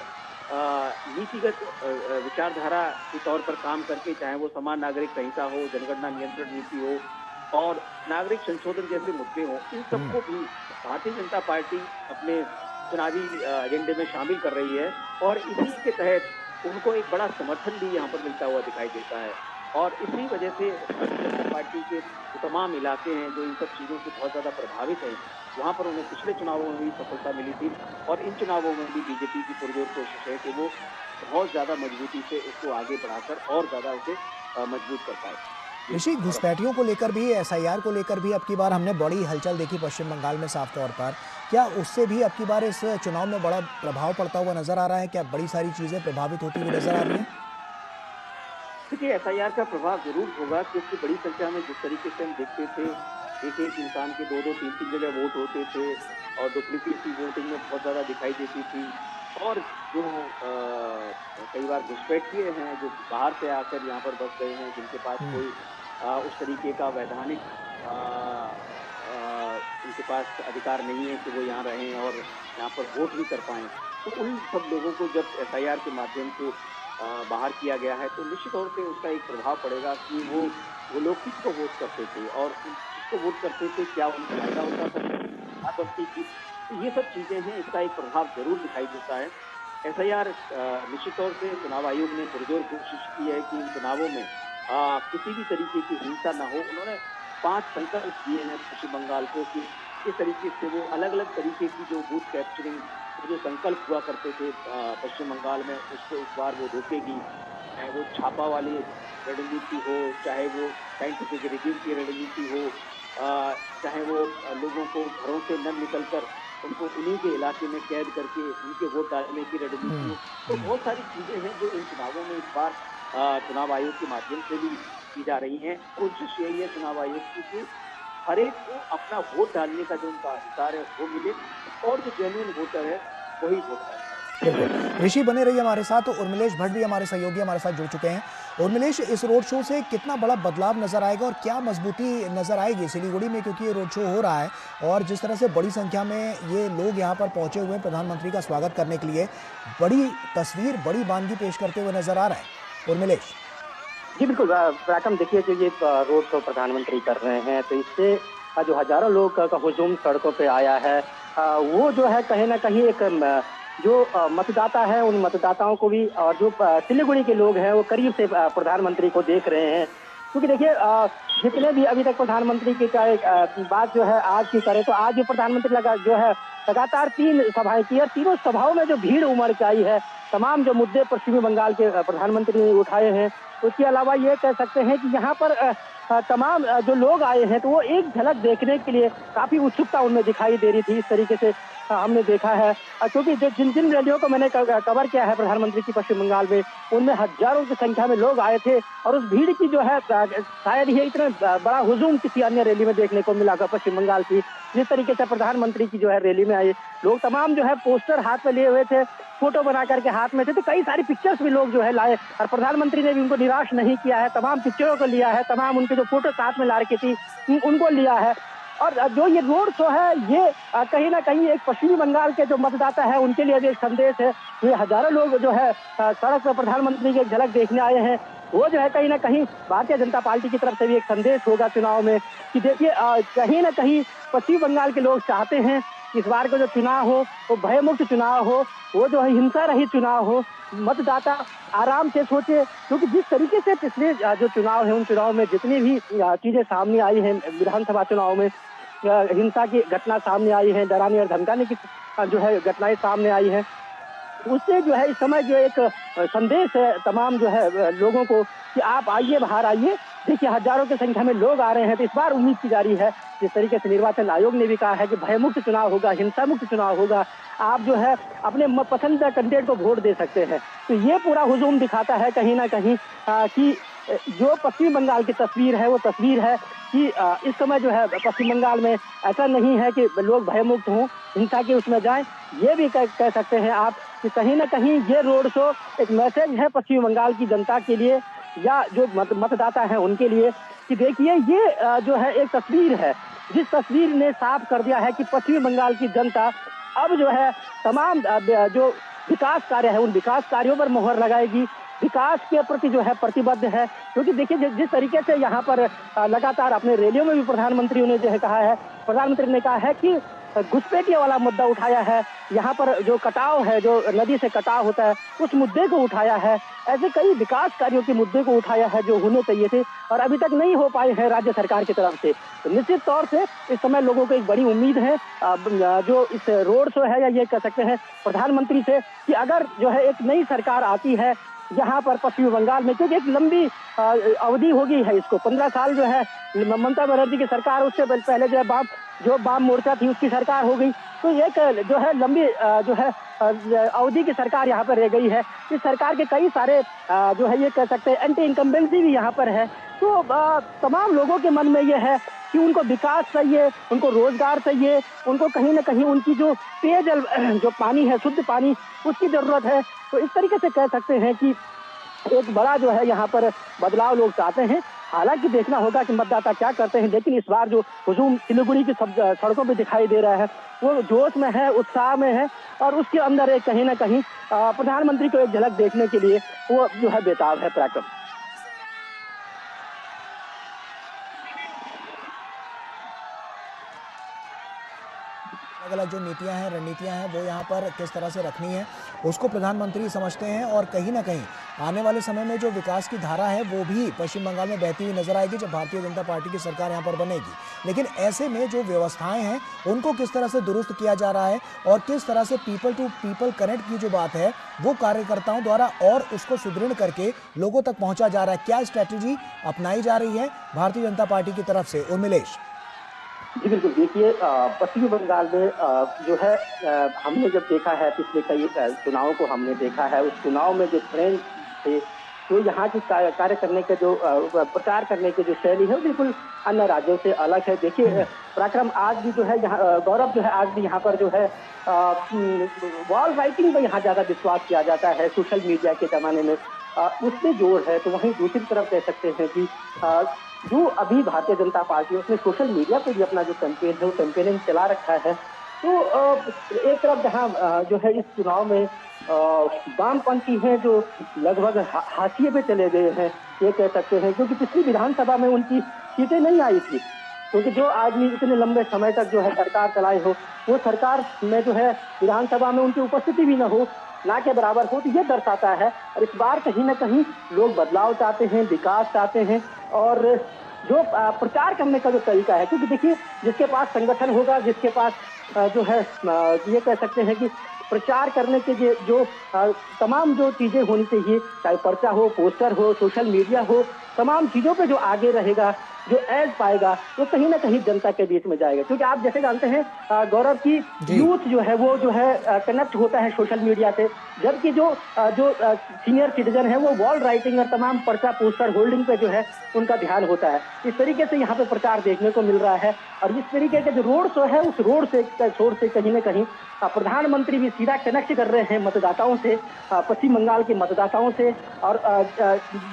नीतिगत विचारधारा के तौर पर काम करके, चाहे वो समान नागरिक संहिता हो, जनगणना नियंत्रण नीति हो और नागरिक संशोधन जैसे मुद्दे हों, इन सबको भी भारतीय जनता पार्टी अपने चुनावी एजेंडे में शामिल कर रही है और इसी के तहत उनको एक बड़ा समर्थन भी यहाँ पर मिलता हुआ दिखाई देता है। और इसी वजह से भारतीय जनता पार्टी के तमाम इलाके हैं जो इन सब चीज़ों से बहुत ज़्यादा प्रभावित हैं, वहाँ पर उन्हें पिछले चुनावों में भी सफलता मिली थी और इन चुनावों में भी बीजेपी की पुरजोर कोशिश है कि वो बहुत ज़्यादा मजबूती से उसको आगे बढ़ाकर और ज़्यादा उसे मजबूत कर पाए। ऋषि, घुसपैठियों को लेकर भी, एसआईआर को लेकर भी अब की बार हमने बड़ी हलचल देखी पश्चिम बंगाल में साफ तौर पर। क्या उससे भी अब की बार इस चुनाव में बड़ा प्रभाव पड़ता हुआ नजर आ रहा है? क्या बड़ी सारी चीजें प्रभावित होती हुई नजर आ रही हैं? देखिए, एसआईआर का प्रभाव जरूर होगा क्योंकि बड़ी संख्या में जिस तरीके से हम देखते थे, एक एक इंसान के 2-2, 3-3 जगह वोट होते थे और डुप्लीकेसी वोटिंग में बहुत ज़्यादा दिखाई देती थी और जो कई बार घुसपैठिए हैं जो बाहर से आकर यहाँ पर बस गए हैं, जिनके पास कोई उस तरीके का वैधानिक उनके पास अधिकार नहीं है कि वो यहाँ रहें और यहाँ पर वोट भी कर पाएँ। तो उन सब लोगों को जब एसआईआर के माध्यम से बाहर किया गया है तो निश्चित तौर पे उसका एक प्रभाव पड़ेगा कि वो लोग किसको वोट करते थे और जिसको वोट करते थे क्या उनको फायदा होता था बस्ती की। तो ये सब चीज़ें हैं, इसका एक प्रभाव जरूर दिखाई देता है। एसआईआर निश्चित तौर से चुनाव आयोग ने पुरजोर कोशिश की है कि इन चुनावों में किसी भी तरीके की हिंसा ना हो। उन्होंने 5 संकल्प दिए हैं पश्चिम बंगाल को कि किस तरीके से वो अलग अलग तरीके की जो बूथ कैप्चरिंग जो संकल्प हुआ करते थे पश्चिम बंगाल में, उसको इस बार वो रोकेगी। चाहे वो छापा वाली रणनीति हो, चाहे वो साइंटिफिक रिगिंग की रणनीति हो, चाहे वो लोगों को घरों से न निकलकर उनको उन्हीं के इलाके में कैद करके उनके वोट डालने की रणनीति हो। तो बहुत सारी चीजें हैं जो इन चुनावों में इस बार चुनाव आयोग के माध्यम से भी की जा रही हैं। कोशिश यही है चुनाव आयोग की कि हर एक को अपना वोट डालने का जो उनका अधिकार है वो मिले और जो जेन्युइन वोटर है वही वोट डाले। ऋषि, बने रहिए हमारे साथ। तो उर्मिलेश भट्ट भी हमारे सहयोगी हमारे साथ जुड़ चुके हैं। उर्मिलेश, इस रोड शो से कितना बड़ा बदलाव नजर आएगा और क्या मजबूती नजर आएगी सिलीगुड़ी में, क्योंकि ये रोड शो हो रहा है और जिस तरह से बड़ी संख्या में ये लोग यहाँ पर पहुंचे हुए हैं प्रधानमंत्री का स्वागत करने के लिए, बड़ी तस्वीर, बड़ी बानगी पेश करते हुए नजर आ रहा है। उर्मिलेश जी बिल्कुल पराक्रम, देखिए जो ये रोड शो प्रधानमंत्री कर रहे हैं तो इससे जो हजारों लोग का हुजूम सड़कों पे आया है, वो जो है कहीं ना कहीं एक जो मतदाता है उन मतदाताओं को भी और जो सिलीगुड़ी के लोग हैं वो करीब से प्रधानमंत्री को देख रहे हैं। क्योंकि देखिए जितने भी अभी तक प्रधानमंत्री की बात जो है आज की करें तो आज जो प्रधानमंत्री लगातार 3 सभाएं की और तीनों सभाओं में जो भीड़ उमड़ के आई है, तमाम जो मुद्दे पश्चिमी बंगाल के प्रधानमंत्री ने उठाए हैं, उसके अलावा ये कह सकते हैं कि यहाँ पर तमाम जो लोग आए हैं तो वो एक झलक देखने के लिए काफी उत्सुकता उनमें दिखाई दे रही थी। इस तरीके से हमने देखा है क्योंकि जिन जिन रैलियों को मैंने कवर किया है प्रधानमंत्री की पश्चिम बंगाल में, उनमें हजारों की संख्या में लोग आए थे और उस भीड़ की जो है शायद ही इतना बड़ा हुजूम किसी अन्य रैली में देखने को मिला पश्चिम बंगाल की। जिस तरीके से प्रधानमंत्री की जो है रैली में आए लोग, तमाम जो है पोस्टर हाथ में लिए हुए थे, फोटो बना करके हाथ में थे, तो कई सारी पिक्चर्स भी लोग जो है लाए और प्रधानमंत्री ने भी उनको निराश नहीं किया है, तमाम पिक्चरों को लिया है, तमाम उनके जो फोटो साथ में ला रखी थी उनको लिया है। और जो ये रोड शो है ये कहीं ना कहीं एक पश्चिमी बंगाल के जो मतदाता है उनके लिए भी एक संदेश है। ये हजारों लोग जो है सड़क पर प्रधानमंत्री की एक झलक देखने आए हैं, वो जो है कहीं ना कहीं भारतीय जनता पार्टी की तरफ से भी एक संदेश होगा चुनाव में कि देखिए कहीं ना कहीं पश्चिम बंगाल के लोग चाहते हैं इस बार का जो चुनाव हो वो भयमुक्त चुनाव हो, वो जो है हिंसा रहित चुनाव हो, मतदाता आराम से सोचे। क्योंकि जिस तरीके से पिछले जो चुनाव है उन चुनाव में जितनी भी चीजें सामने आई हैं, विधानसभा चुनाव में हिंसा की घटना सामने आई है, डराने और धमकाने की जो है घटनाएं सामने आई हैं, उससे जो है इस समय जो एक संदेश है तमाम जो है लोगों को कि आप आइए, बाहर आइए। देखिए हजारों की संख्या में लोग आ रहे हैं तो इस बार उम्मीद की जा रही है, जिस तरीके से निर्वाचन आयोग ने भी कहा है कि भयमुक्त चुनाव होगा, हिंसा मुक्त चुनाव होगा, आप जो है अपने पसंदीदा कैंडिडेट को वोट दे सकते हैं। तो ये पूरा हुजूम दिखाता है कहीं ना कहीं कि जो पश्चिम बंगाल की तस्वीर है वो तस्वीर है कि इस समय जो है पश्चिम बंगाल में ऐसा नहीं है कि लोग भयमुक्त हों, हिंसा के उसमें जाएं। ये भी कह सकते हैं आप कि कहीं ना कहीं ये रोड शो एक मैसेज है पश्चिम बंगाल की जनता के लिए या जो मतदाता हैं उनके लिए कि देखिए ये जो है एक तस्वीर है जिस तस्वीर ने साफ कर दिया है कि पश्चिमी बंगाल की जनता अब जो है तमाम जो विकास कार्य है उन विकास कार्यों पर मोहर लगाएगी, विकास के प्रति जो है प्रतिबद्ध है। क्योंकि देखिए जिस तरीके से यहाँ पर लगातार अपने रैलियों में भी प्रधानमंत्री ने जो है कहा है, प्रधानमंत्री ने कहा है कि घुसपैठिए वाला मुद्दा उठाया है, यहाँ पर जो कटाव है, जो नदी से कटाव होता है उस मुद्दे को उठाया है। ऐसे कई विकास कार्यों के मुद्दे को उठाया है जो होने चाहिए थे और अभी तक नहीं हो पाए हैं राज्य सरकार की तरफ से। तो निश्चित तौर से इस समय लोगों को एक बड़ी उम्मीद है जो इस रोड शो है या ये कह सकते हैं प्रधानमंत्री से कि अगर जो है एक नई सरकार आती है यहाँ पर पश्चिमी बंगाल में, क्योंकि एक लंबी अवधि होगी है इसको, 15 साल जो है ममता बनर्जी की सरकार, उससे पहले जो वाम मोर्चा थी उसकी सरकार हो गई, तो एक जो है लंबी जो है अवधि की सरकार यहाँ पर रह गई है। इस सरकार के कई सारे जो है ये कह सकते हैं एंटी इनकम्बेंसी भी यहाँ पर है। तो तमाम लोगों के मन में ये है कि उनको विकास चाहिए, उनको रोजगार चाहिए, उनको कहीं ना कहीं उनकी जो पेयजल जो पानी है, शुद्ध पानी, उसकी जरूरत है। तो इस तरीके से कह सकते हैं कि एक बड़ा जो है यहाँ पर बदलाव लोग चाहते हैं। हालांकि देखना होगा कि मतदाता क्या करते हैं, लेकिन इस बार जो हुजूम सिलीगुड़ी की सड़कों पे दिखाई दे रहा है वो जोश में है, उत्साह में है और उसके अंदर एक कहीं ना कहीं प्रधानमंत्री को एक झलक देखने के लिए वो जो है बेताब है। पराक्रम अलग-अलग जो नीतियां हैं, रणनीतियां हैं, वो यहाँ पर किस तरह से रखनी है उसको प्रधानमंत्री समझते हैं और कहीं ना कहीं आने वाले समय में जो विकास की धारा है वो भी पश्चिम बंगाल में बहती हुई नजर आएगी जब भारतीय जनता पार्टी की सरकार यहाँ पर बनेगी। लेकिन ऐसे में जो व्यवस्थाएं हैं उनको किस तरह से दुरुस्त किया जा रहा है और किस तरह से पीपल टू पीपल कनेक्ट की जो बात है वो कार्यकर्ताओं द्वारा और उसको सुदृढ़ करके लोगों तक पहुंचा जा रहा है, क्या स्ट्रैटेजी अपनाई जा रही है भारतीय जनता पार्टी की तरफ से? उर्मिलेश जी बिल्कुल, देखिए पश्चिमी बंगाल में जो है हमने जब देखा है पिछले कई चुनावों को हमने देखा है, उस चुनाव में जो ट्रेंड थे तो यहाँ की कार्य करने के जो प्रचार करने की जो शैली है वो बिल्कुल अन्य राज्यों से अलग है। देखिए पराक्रम, आज भी जो है यहाँ गौरव जो है आज भी यहाँ पर जो है वॉल राइटिंग में यहाँ ज़्यादा विश्वास किया जाता है सोशल मीडिया के ज़माने में, उसमें जोर है। तो वहीं दूसरी तरफ कह सकते हैं कि जो अभी भारतीय जनता पार्टी उसने सोशल मीडिया पे भी अपना जो कैंपेन है वो कैंपेनिंग चला रखा है। तो एक तरफ जहां जो है इस चुनाव में वामपंथी हैं जो लगभग हाशिए पे चले गए हैं ये कह सकते हैं, क्योंकि पिछली विधानसभा में उनकी सीटें नहीं आई थी, क्योंकि जो आदमी इतने लंबे समय तक जो है सरकार चलाए हो वो सरकार में जो है विधानसभा में उनकी उपस्थिति भी न हो, ना के बराबर हो, तो ये दर्शाता है। और इस बार कहीं ना कहीं लोग बदलाव चाहते हैं, विकास चाहते हैं और जो प्रचार करने का जो तरीका है, क्योंकि देखिए जिसके पास संगठन होगा, जिसके पास जो है ये कह सकते हैं कि प्रचार करने के जो तमाम जो चीजें होनी चाहिए, चाहे पर्चा हो, पोस्टर हो, सोशल मीडिया हो, तमाम चीजों पे जो आगे रहेगा, जो एड पाएगा वो कहीं ना कहीं जनता के बीच में जाएगा। क्योंकि आप जैसे जानते हैं गौरव की यूथ जो है वो जो है कनेक्ट होता है सोशल मीडिया से, जबकि जो सीनियर सिटीजन है वो वॉल राइटिंग और तमाम पर्चा पोस्टर होल्डिंग पे जो है उनका ध्यान होता है। इस तरीके से यहाँ पे प्रचार देखने को मिल रहा है और इस तरीके के जो रोड शो है उस रोड से छोर से कहीं ना कहीं प्रधानमंत्री भी सीधा कनेक्ट कर रहे हैं मतदाताओं से, पश्चिम बंगाल के मतदाताओं से और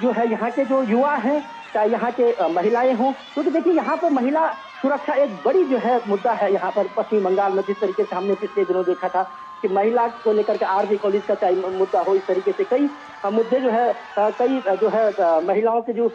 जो है यहाँ के जो युवा हैं, चाहे यहाँ के महिलाएं हों, क्योंकि देखिए यहाँ पर महिला सुरक्षा एक बड़ी जो है मुद्दा है यहाँ पर पश्चिम बंगाल में। जिस तरीके से हमने पिछले दिनों देखा था कि महिला को लेकर के आरबी कॉलेज का चाहे मुद्दा हो, इस तरीके से कई मुद्दे जो है कई जो है महिलाओं के जो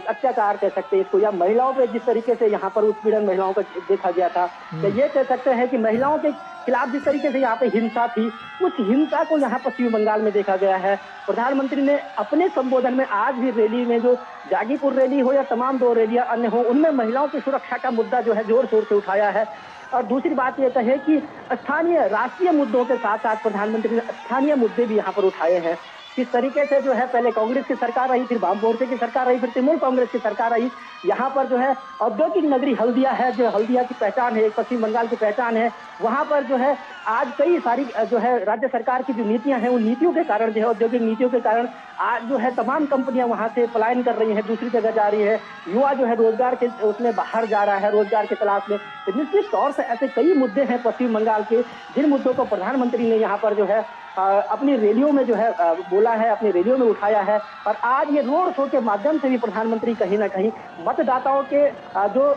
अत्याचार कह सकते हैं इसको, या महिलाओं पे जिस तरीके से यहाँ पर उत्पीड़न महिलाओं का देखा गया था, तो ये कह सकते हैं कि महिलाओं के खिलाफ जिस तरीके से यहाँ पे हिंसा थी उस हिंसा को यहाँ पश्चिम बंगाल में देखा गया है। प्रधानमंत्री ने अपने संबोधन में आज भी रैली में, जो जागीपुर रैली हो या तमाम 2 रैलियां अन्य हो, उनमें महिलाओं की सुरक्षा का मुद्दा जो है जोर शोर से उठाया है। और दूसरी बात यह है कि स्थानीय राष्ट्रीय मुद्दों के साथ साथ प्रधानमंत्री ने स्थानीय मुद्दे भी यहाँ पर उठाए हैं। किस तरीके से जो है पहले कांग्रेस की सरकार रही, फिर वाम मोर्चे की सरकार रही, फिर तृणमूल कांग्रेस की सरकार रही, यहाँ पर जो है औद्योगिक नगरी हल्दिया है, जो हल्दिया की पहचान है, एक पश्चिम बंगाल की पहचान है, वहाँ पर जो है आज कई सारी जो है राज्य सरकार की जो नीतियां हैं, उन नीतियों के कारण जो है, औद्योगिक नीतियों के कारण आज जो है तमाम कंपनियां वहां से पलायन कर रही हैं, दूसरी जगह जा रही है। युवा जो है रोजगार के उसमें बाहर जा रहा है, रोजगार की तलाश में। तो निश्चित तौर से ऐसे कई मुद्दे हैं पश्चिम बंगाल के, जिन मुद्दों को प्रधानमंत्री ने यहाँ पर जो है अपनी रैलियों में जो है बोला है, अपनी रैलियों में उठाया है। और आज ये रोड शो के माध्यम से भी प्रधानमंत्री कहीं ना कहीं मतदाताओं के जो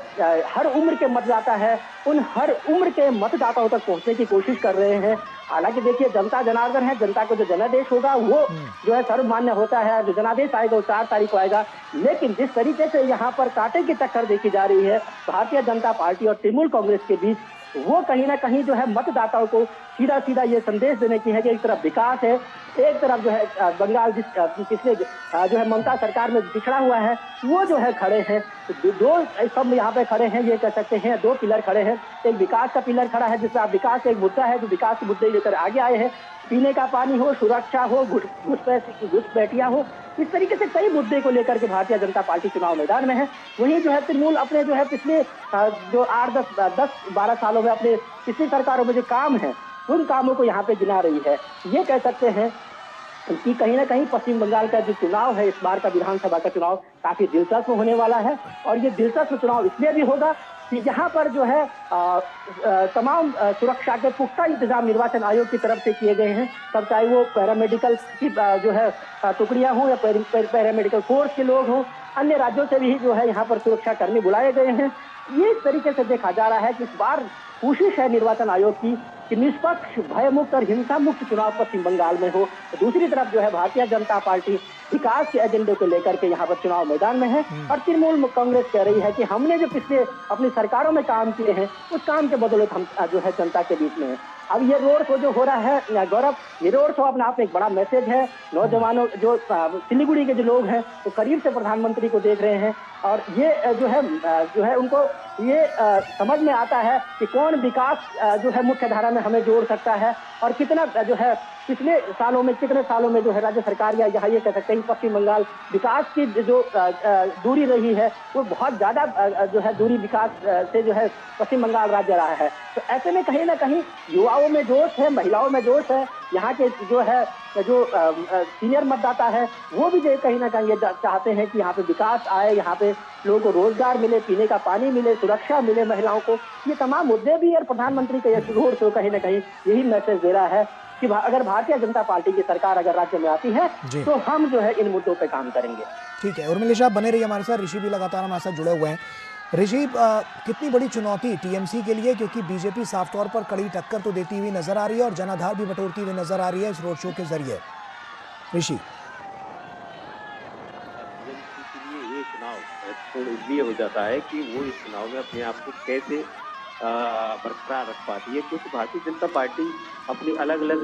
हर उम्र के मतदाता है, उन हर उम्र के मतदाताओं तक पहुंचने की कोशिश कर रहे हैं। हालांकि देखिए, जनता जनार्दन है, जनता को जो जनादेश होगा वो जो है सर्वमान्य होता है। जो जनादेश आएगा वो 4 तारीख को आएगा। लेकिन जिस तरीके से यहाँ पर कांटे की टक्कर देखी जा रही है भारतीय जनता पार्टी और तृणमूल कांग्रेस के बीच, वो कहीं ना कहीं जो है मतदाताओं को सीधा सीधा ये संदेश देने की है कि एक तरफ विकास है, एक तरफ जो है बंगाल जिस पिछले जो है ममता सरकार में बिछड़ा हुआ है, वो जो है खड़े हैं। दो सब यहाँ पे खड़े हैं, ये कह सकते हैं 2 पिलर खड़े हैं। एक विकास का पिलर खड़ा है, जिसमें विकास का एक मुद्दा है, जो विकास के मुद्दे लेकर आगे आए हैं। पीने का पानी हो, सुरक्षा हो, घुसपैठिया हो, इस तरीके से कई मुद्दे को लेकर के भारतीय जनता पार्टी चुनाव मैदान में है। वहीं जो है तृणमूल अपने जो है पिछले जो 8-10-12 सालों में अपने पिछली सरकारों में जो काम है, उन कामों को यहाँ पे गिना रही है। ये कह सकते हैं कि कहीं ना कहीं पश्चिम बंगाल का जो चुनाव है, इस बार का विधानसभा का चुनाव काफी दिलचस्प होने वाला है। और ये दिलचस्प चुनाव इसलिए भी होगा कि यहाँ पर जो है तमाम सुरक्षा के पुख्ता इंतजाम निर्वाचन आयोग की तरफ से किए गए हैं। तब चाहे वो पैरामेडिकल की जो है टुकड़ियां हों या पैरामेडिकल फोर्स के लोग हों, अन्य राज्यों से भी जो है यहाँ पर सुरक्षा कर्मी बुलाए गए हैं। ये इस तरीके से देखा जा रहा है कि इस बार कोशिश है निर्वाचन आयोग की कि निष्पक्ष, भयमुक्त और हिंसा मुक्त चुनाव पश्चिम बंगाल में हो। तो दूसरी तरफ जो है भारतीय जनता पार्टी विकास के एजेंडे को लेकर के यहाँ पर चुनाव मैदान में है। और तृणमूल कांग्रेस कह रही है कि हमने जो पिछले अपनी सरकारों में काम किए हैं, उस काम के बदौलत हम जो है जनता के बीच में है। अब ये रोड शो जो हो रहा है गौरव, ये रोड शो अपने आप में एक बड़ा मैसेज है। नौजवानों जो सिलीगुड़ी के जो लोग हैं वो करीब से प्रधानमंत्री को देख रहे हैं। और ये जो है उनको ये समझ में आता है कि कौन विकास जो है मुख्य धारा में हमें जोड़ सकता है, और कितना जो है पिछले सालों में कितने सालों में जो है राज्य सरकार या यहाँ ये कह सकते हैं पश्चिम बंगाल विकास की जो दूरी रही है, वो बहुत ज्यादा जो है दूरी विकास से जो है पश्चिम बंगाल राज्य रहा है। तो ऐसे में कहीं ना कहीं युवाओं में जोश है, महिलाओं में जोश है। यहाँ के जो है जो सीनियर मतदाता है वो भी कहीं ना कहीं ये चाहते हैं कि यहाँ पे विकास आए, यहाँ पे लोगों को रोजगार मिले, पीने का पानी मिले, सुरक्षा मिले महिलाओं को। ये तमाम मुद्दे भी, और प्रधानमंत्री का ये रोड शो कहीं ना कहीं यही मैसेज दे रहा है कि अगर भारतीय जनता पार्टी की सरकार अगर राज्य में आती है तो हम जो है इन मुद्दों पे काम करेंगे। ठीक है, उर्मिला आप बने रहिए हमारे साथ। ऋषि भी लगातार हमारे साथ जुड़े हुए हैं। ऋषि, कितनी बड़ी चुनौती टीएमसी के लिए, क्योंकि बीजेपी साफ तौर पर कड़ी टक्कर तो देती हुई नजर आ रही है और जनाधार भी बटोरती हुई नजर आ रही है इस रोड शो के जरिए। ऋषि, ये चुनाव महत्वपूर्ण इसलिए हो जाता है कि वो इस चुनाव में अपने आप को कैसे बरकरार रख पाती है, क्योंकि भारतीय जनता पार्टी अपनी अलग अलग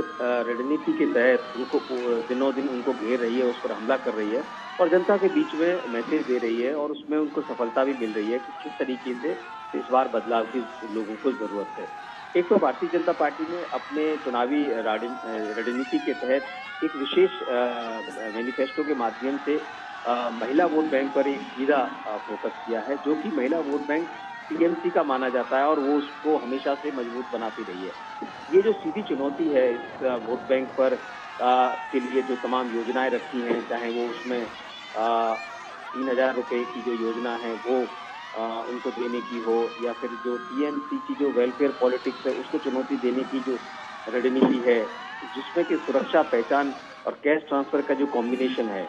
रणनीति के तहत उनको दिनों दिन उनको घेर रही है, उस पर हमला कर रही है और जनता के बीच में मैसेज दे रही है, और उसमें उनको सफलता भी मिल रही है कि किस तरीके से इस बार बदलाव की लोगों को जरूरत है। एक तो भारतीय जनता पार्टी ने अपने चुनावी रणनीति के तहत एक विशेष मैनिफेस्टो के माध्यम से महिला वोट बैंक पर एक सीधा फोकस किया है, जो कि महिला वोट बैंक टीएमसी का माना जाता है और वो उसको हमेशा से मजबूत बनाती रही है। ये जो सीधी चुनौती है इस वोट बैंक पर के लिए जो तमाम योजनाएं रखी हैं, चाहे वो उसमें 3000 रुपये की जो योजना है वो उनको देने की हो, या फिर जो टीएमसी की जो वेलफेयर पॉलिटिक्स है उसको चुनौती देने की जो रणनीति है, जिसमें कि सुरक्षा, पहचान और कैश ट्रांसफर का जो कॉम्बिनेशन है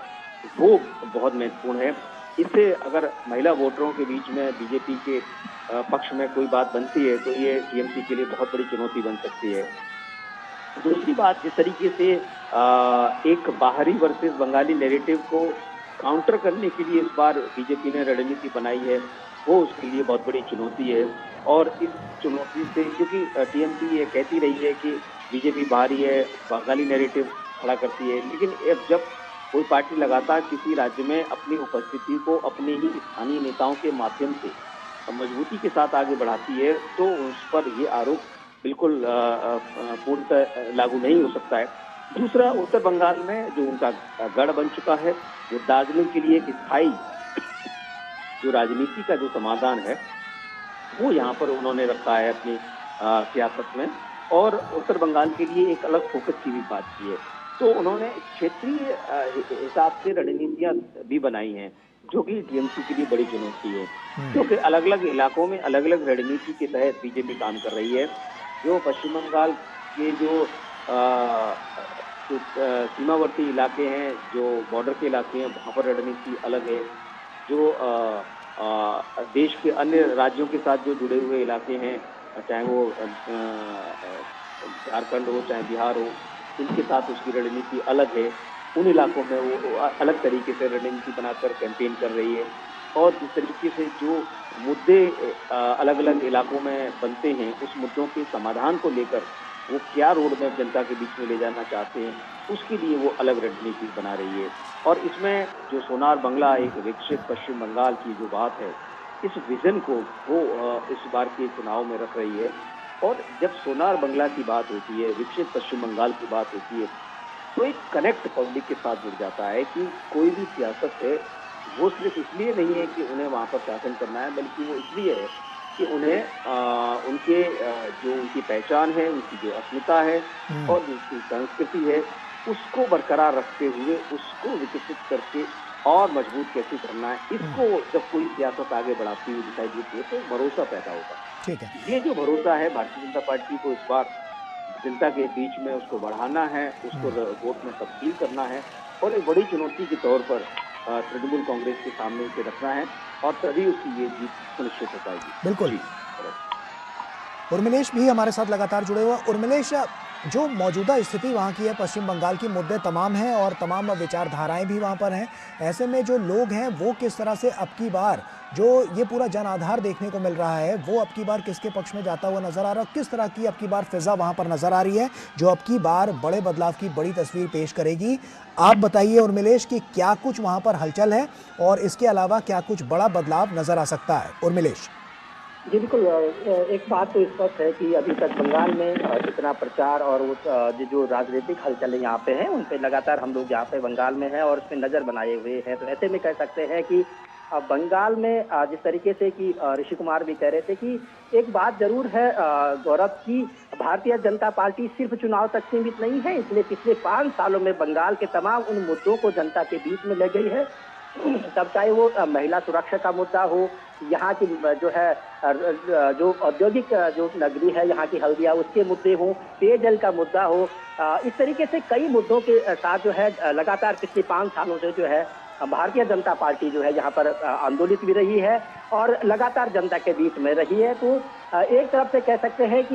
वो बहुत महत्वपूर्ण है। इससे अगर महिला वोटरों के बीच में बीजेपी के पक्ष में कोई बात बनती है तो ये टीएमसी के लिए बहुत बड़ी चुनौती बन सकती है। दूसरी बात, जिस तरीके से एक बाहरी वर्सेस बंगाली नैरेटिव को काउंटर करने के लिए इस बार बीजेपी ने रणनीति बनाई है, वो उसके लिए बहुत बड़ी चुनौती है। और इस चुनौती से, क्योंकि टीएमसी ये कहती रही है कि बीजेपी बाहरी है, बंगाली नैरेटिव खड़ा करती है, लेकिन अब जब कोई पार्टी लगातार किसी राज्य में अपनी उपस्थिति को अपने ही स्थानीय नेताओं के माध्यम से मजबूती के साथ आगे बढ़ाती है, तो उस पर ये आरोप बिल्कुल पूर्णतः लागू नहीं हो सकता है। दूसरा, उत्तर बंगाल में जो उनका गढ़ बन चुका है, वो दार्जिलिंग के लिए एक स्थायी जो राजनीति का जो समाधान है वो यहाँ पर उन्होंने रखा है अपनी सियासत में। और उत्तर बंगाल के लिए एक अलग फोकस की भी बात की है। तो उन्होंने क्षेत्रीय हिसाब से रणनीतियां भी बनाई हैं, जो कि टीएमसी के लिए बड़ी चुनौती है, क्योंकि अलग अलग इलाकों में अलग अलग रणनीति के तहत बीजेपी काम कर रही है। जो पश्चिम बंगाल के जो सीमावर्ती इलाके हैं, जो बॉर्डर के इलाके हैं, वहाँ पर रणनीति अलग है। जो देश के अन्य राज्यों के साथ जो जुड़े हुए इलाके हैं, चाहे वो झारखंड हो चाहे बिहार हो, इनके साथ उसकी रणनीति अलग है। उन इलाकों में वो अलग तरीके से रणनीति बनाकर कैंपेन कर रही है। और जिस तरीके से जो मुद्दे अलग अलग इलाकों में बनते हैं, उस मुद्दों के समाधान को लेकर वो क्या रोड मैप जनता के बीच में ले जाना चाहते हैं, उसके लिए वो अलग रणनीति बना रही है। और इसमें जो सोनार बंगला, एक विकसित पश्चिम बंगाल की जो बात है, इस विजन को वो इस बार के चुनाव में रख रही है। और जब सोनार बंगला की बात होती है, विकसित पश्चिम बंगाल की बात होती है, तो एक कनेक्ट पब्लिक के साथ जुड़ जाता है कि कोई भी सियासत है वो सिर्फ इसलिए नहीं है कि उन्हें वहाँ पर शासन करना है, बल्कि वो इसलिए है कि उन्हें उनके जो उनकी पहचान है, उनकी जो अस्मिता है और जो उनकी संस्कृति है, उसको बरकरार रखते हुए उसको विकसित करके और मजबूत कैसे करना है, इसको जब कोई सियासत आगे बढ़ाती हुई दिखाई देती है तो भरोसा पैदा होगा। ठीक है। ये जो भरोसा है भारतीय जनता पार्टी को इस बार जनता के बीच में उसको बढ़ाना है, उसको वोट में तब्दील करना है और एक बड़ी चुनौती के तौर पर तृणमूल कांग्रेस के सामने उसे रखना है और तभी उसकी ये जीत सुनिश्चित हो पाएगी। बिल्कुल। उर्मिलेश भी हमारे साथ लगातार जुड़े हुए। उर्मिलेश, जो मौजूदा स्थिति वहाँ की है, पश्चिम बंगाल की मुद्दे तमाम हैं और तमाम विचारधाराएं भी वहाँ पर हैं। ऐसे में जो लोग हैं वो किस तरह से अब की बार जो ये पूरा जन आधार देखने को मिल रहा है, वो अब की बार किसके पक्ष में जाता हुआ नजर आ रहा है? किस तरह की अब की बार फिजा वहाँ पर नजर आ रही है जो अब की बार बड़े बदलाव की बड़ी तस्वीर पेश करेगी? आप बताइए उर्मिलेश कि क्या कुछ वहाँ पर हलचल है और इसके अलावा क्या कुछ बड़ा बदलाव नजर आ सकता है? उर्मिलेश जी बिल्कुल, एक बात तो स्पष्ट है कि अभी तक बंगाल में जितना प्रचार और जो राजनीतिक हलचल यहाँ पे है, उन पे लगातार हम लोग यहाँ पे बंगाल में हैं और उस पर नजर बनाए हुए हैं। तो ऐसे में कह सकते हैं कि बंगाल में जिस तरीके से कि ऋषि कुमार भी कह रहे थे कि एक बात जरूर है गौरव, की भारतीय जनता पार्टी सिर्फ चुनाव तक सीमित नहीं है, इसलिए पिछले 5 सालों में बंगाल के तमाम उन मुद्दों को जनता के बीच में ले गई है। तब चाहे वो महिला सुरक्षा का मुद्दा हो, यहाँ की जो है जो औद्योगिक जो नगरी है यहाँ की हल्दिया, उसके मुद्दे हो, पेयजल का मुद्दा हो, इस तरीके से कई मुद्दों के साथ जो है लगातार पिछले 5 सालों से जो है भारतीय जनता पार्टी जो है यहाँ पर आंदोलित भी रही है और लगातार जनता के बीच में रही है। तो एक तरफ से कह सकते हैं कि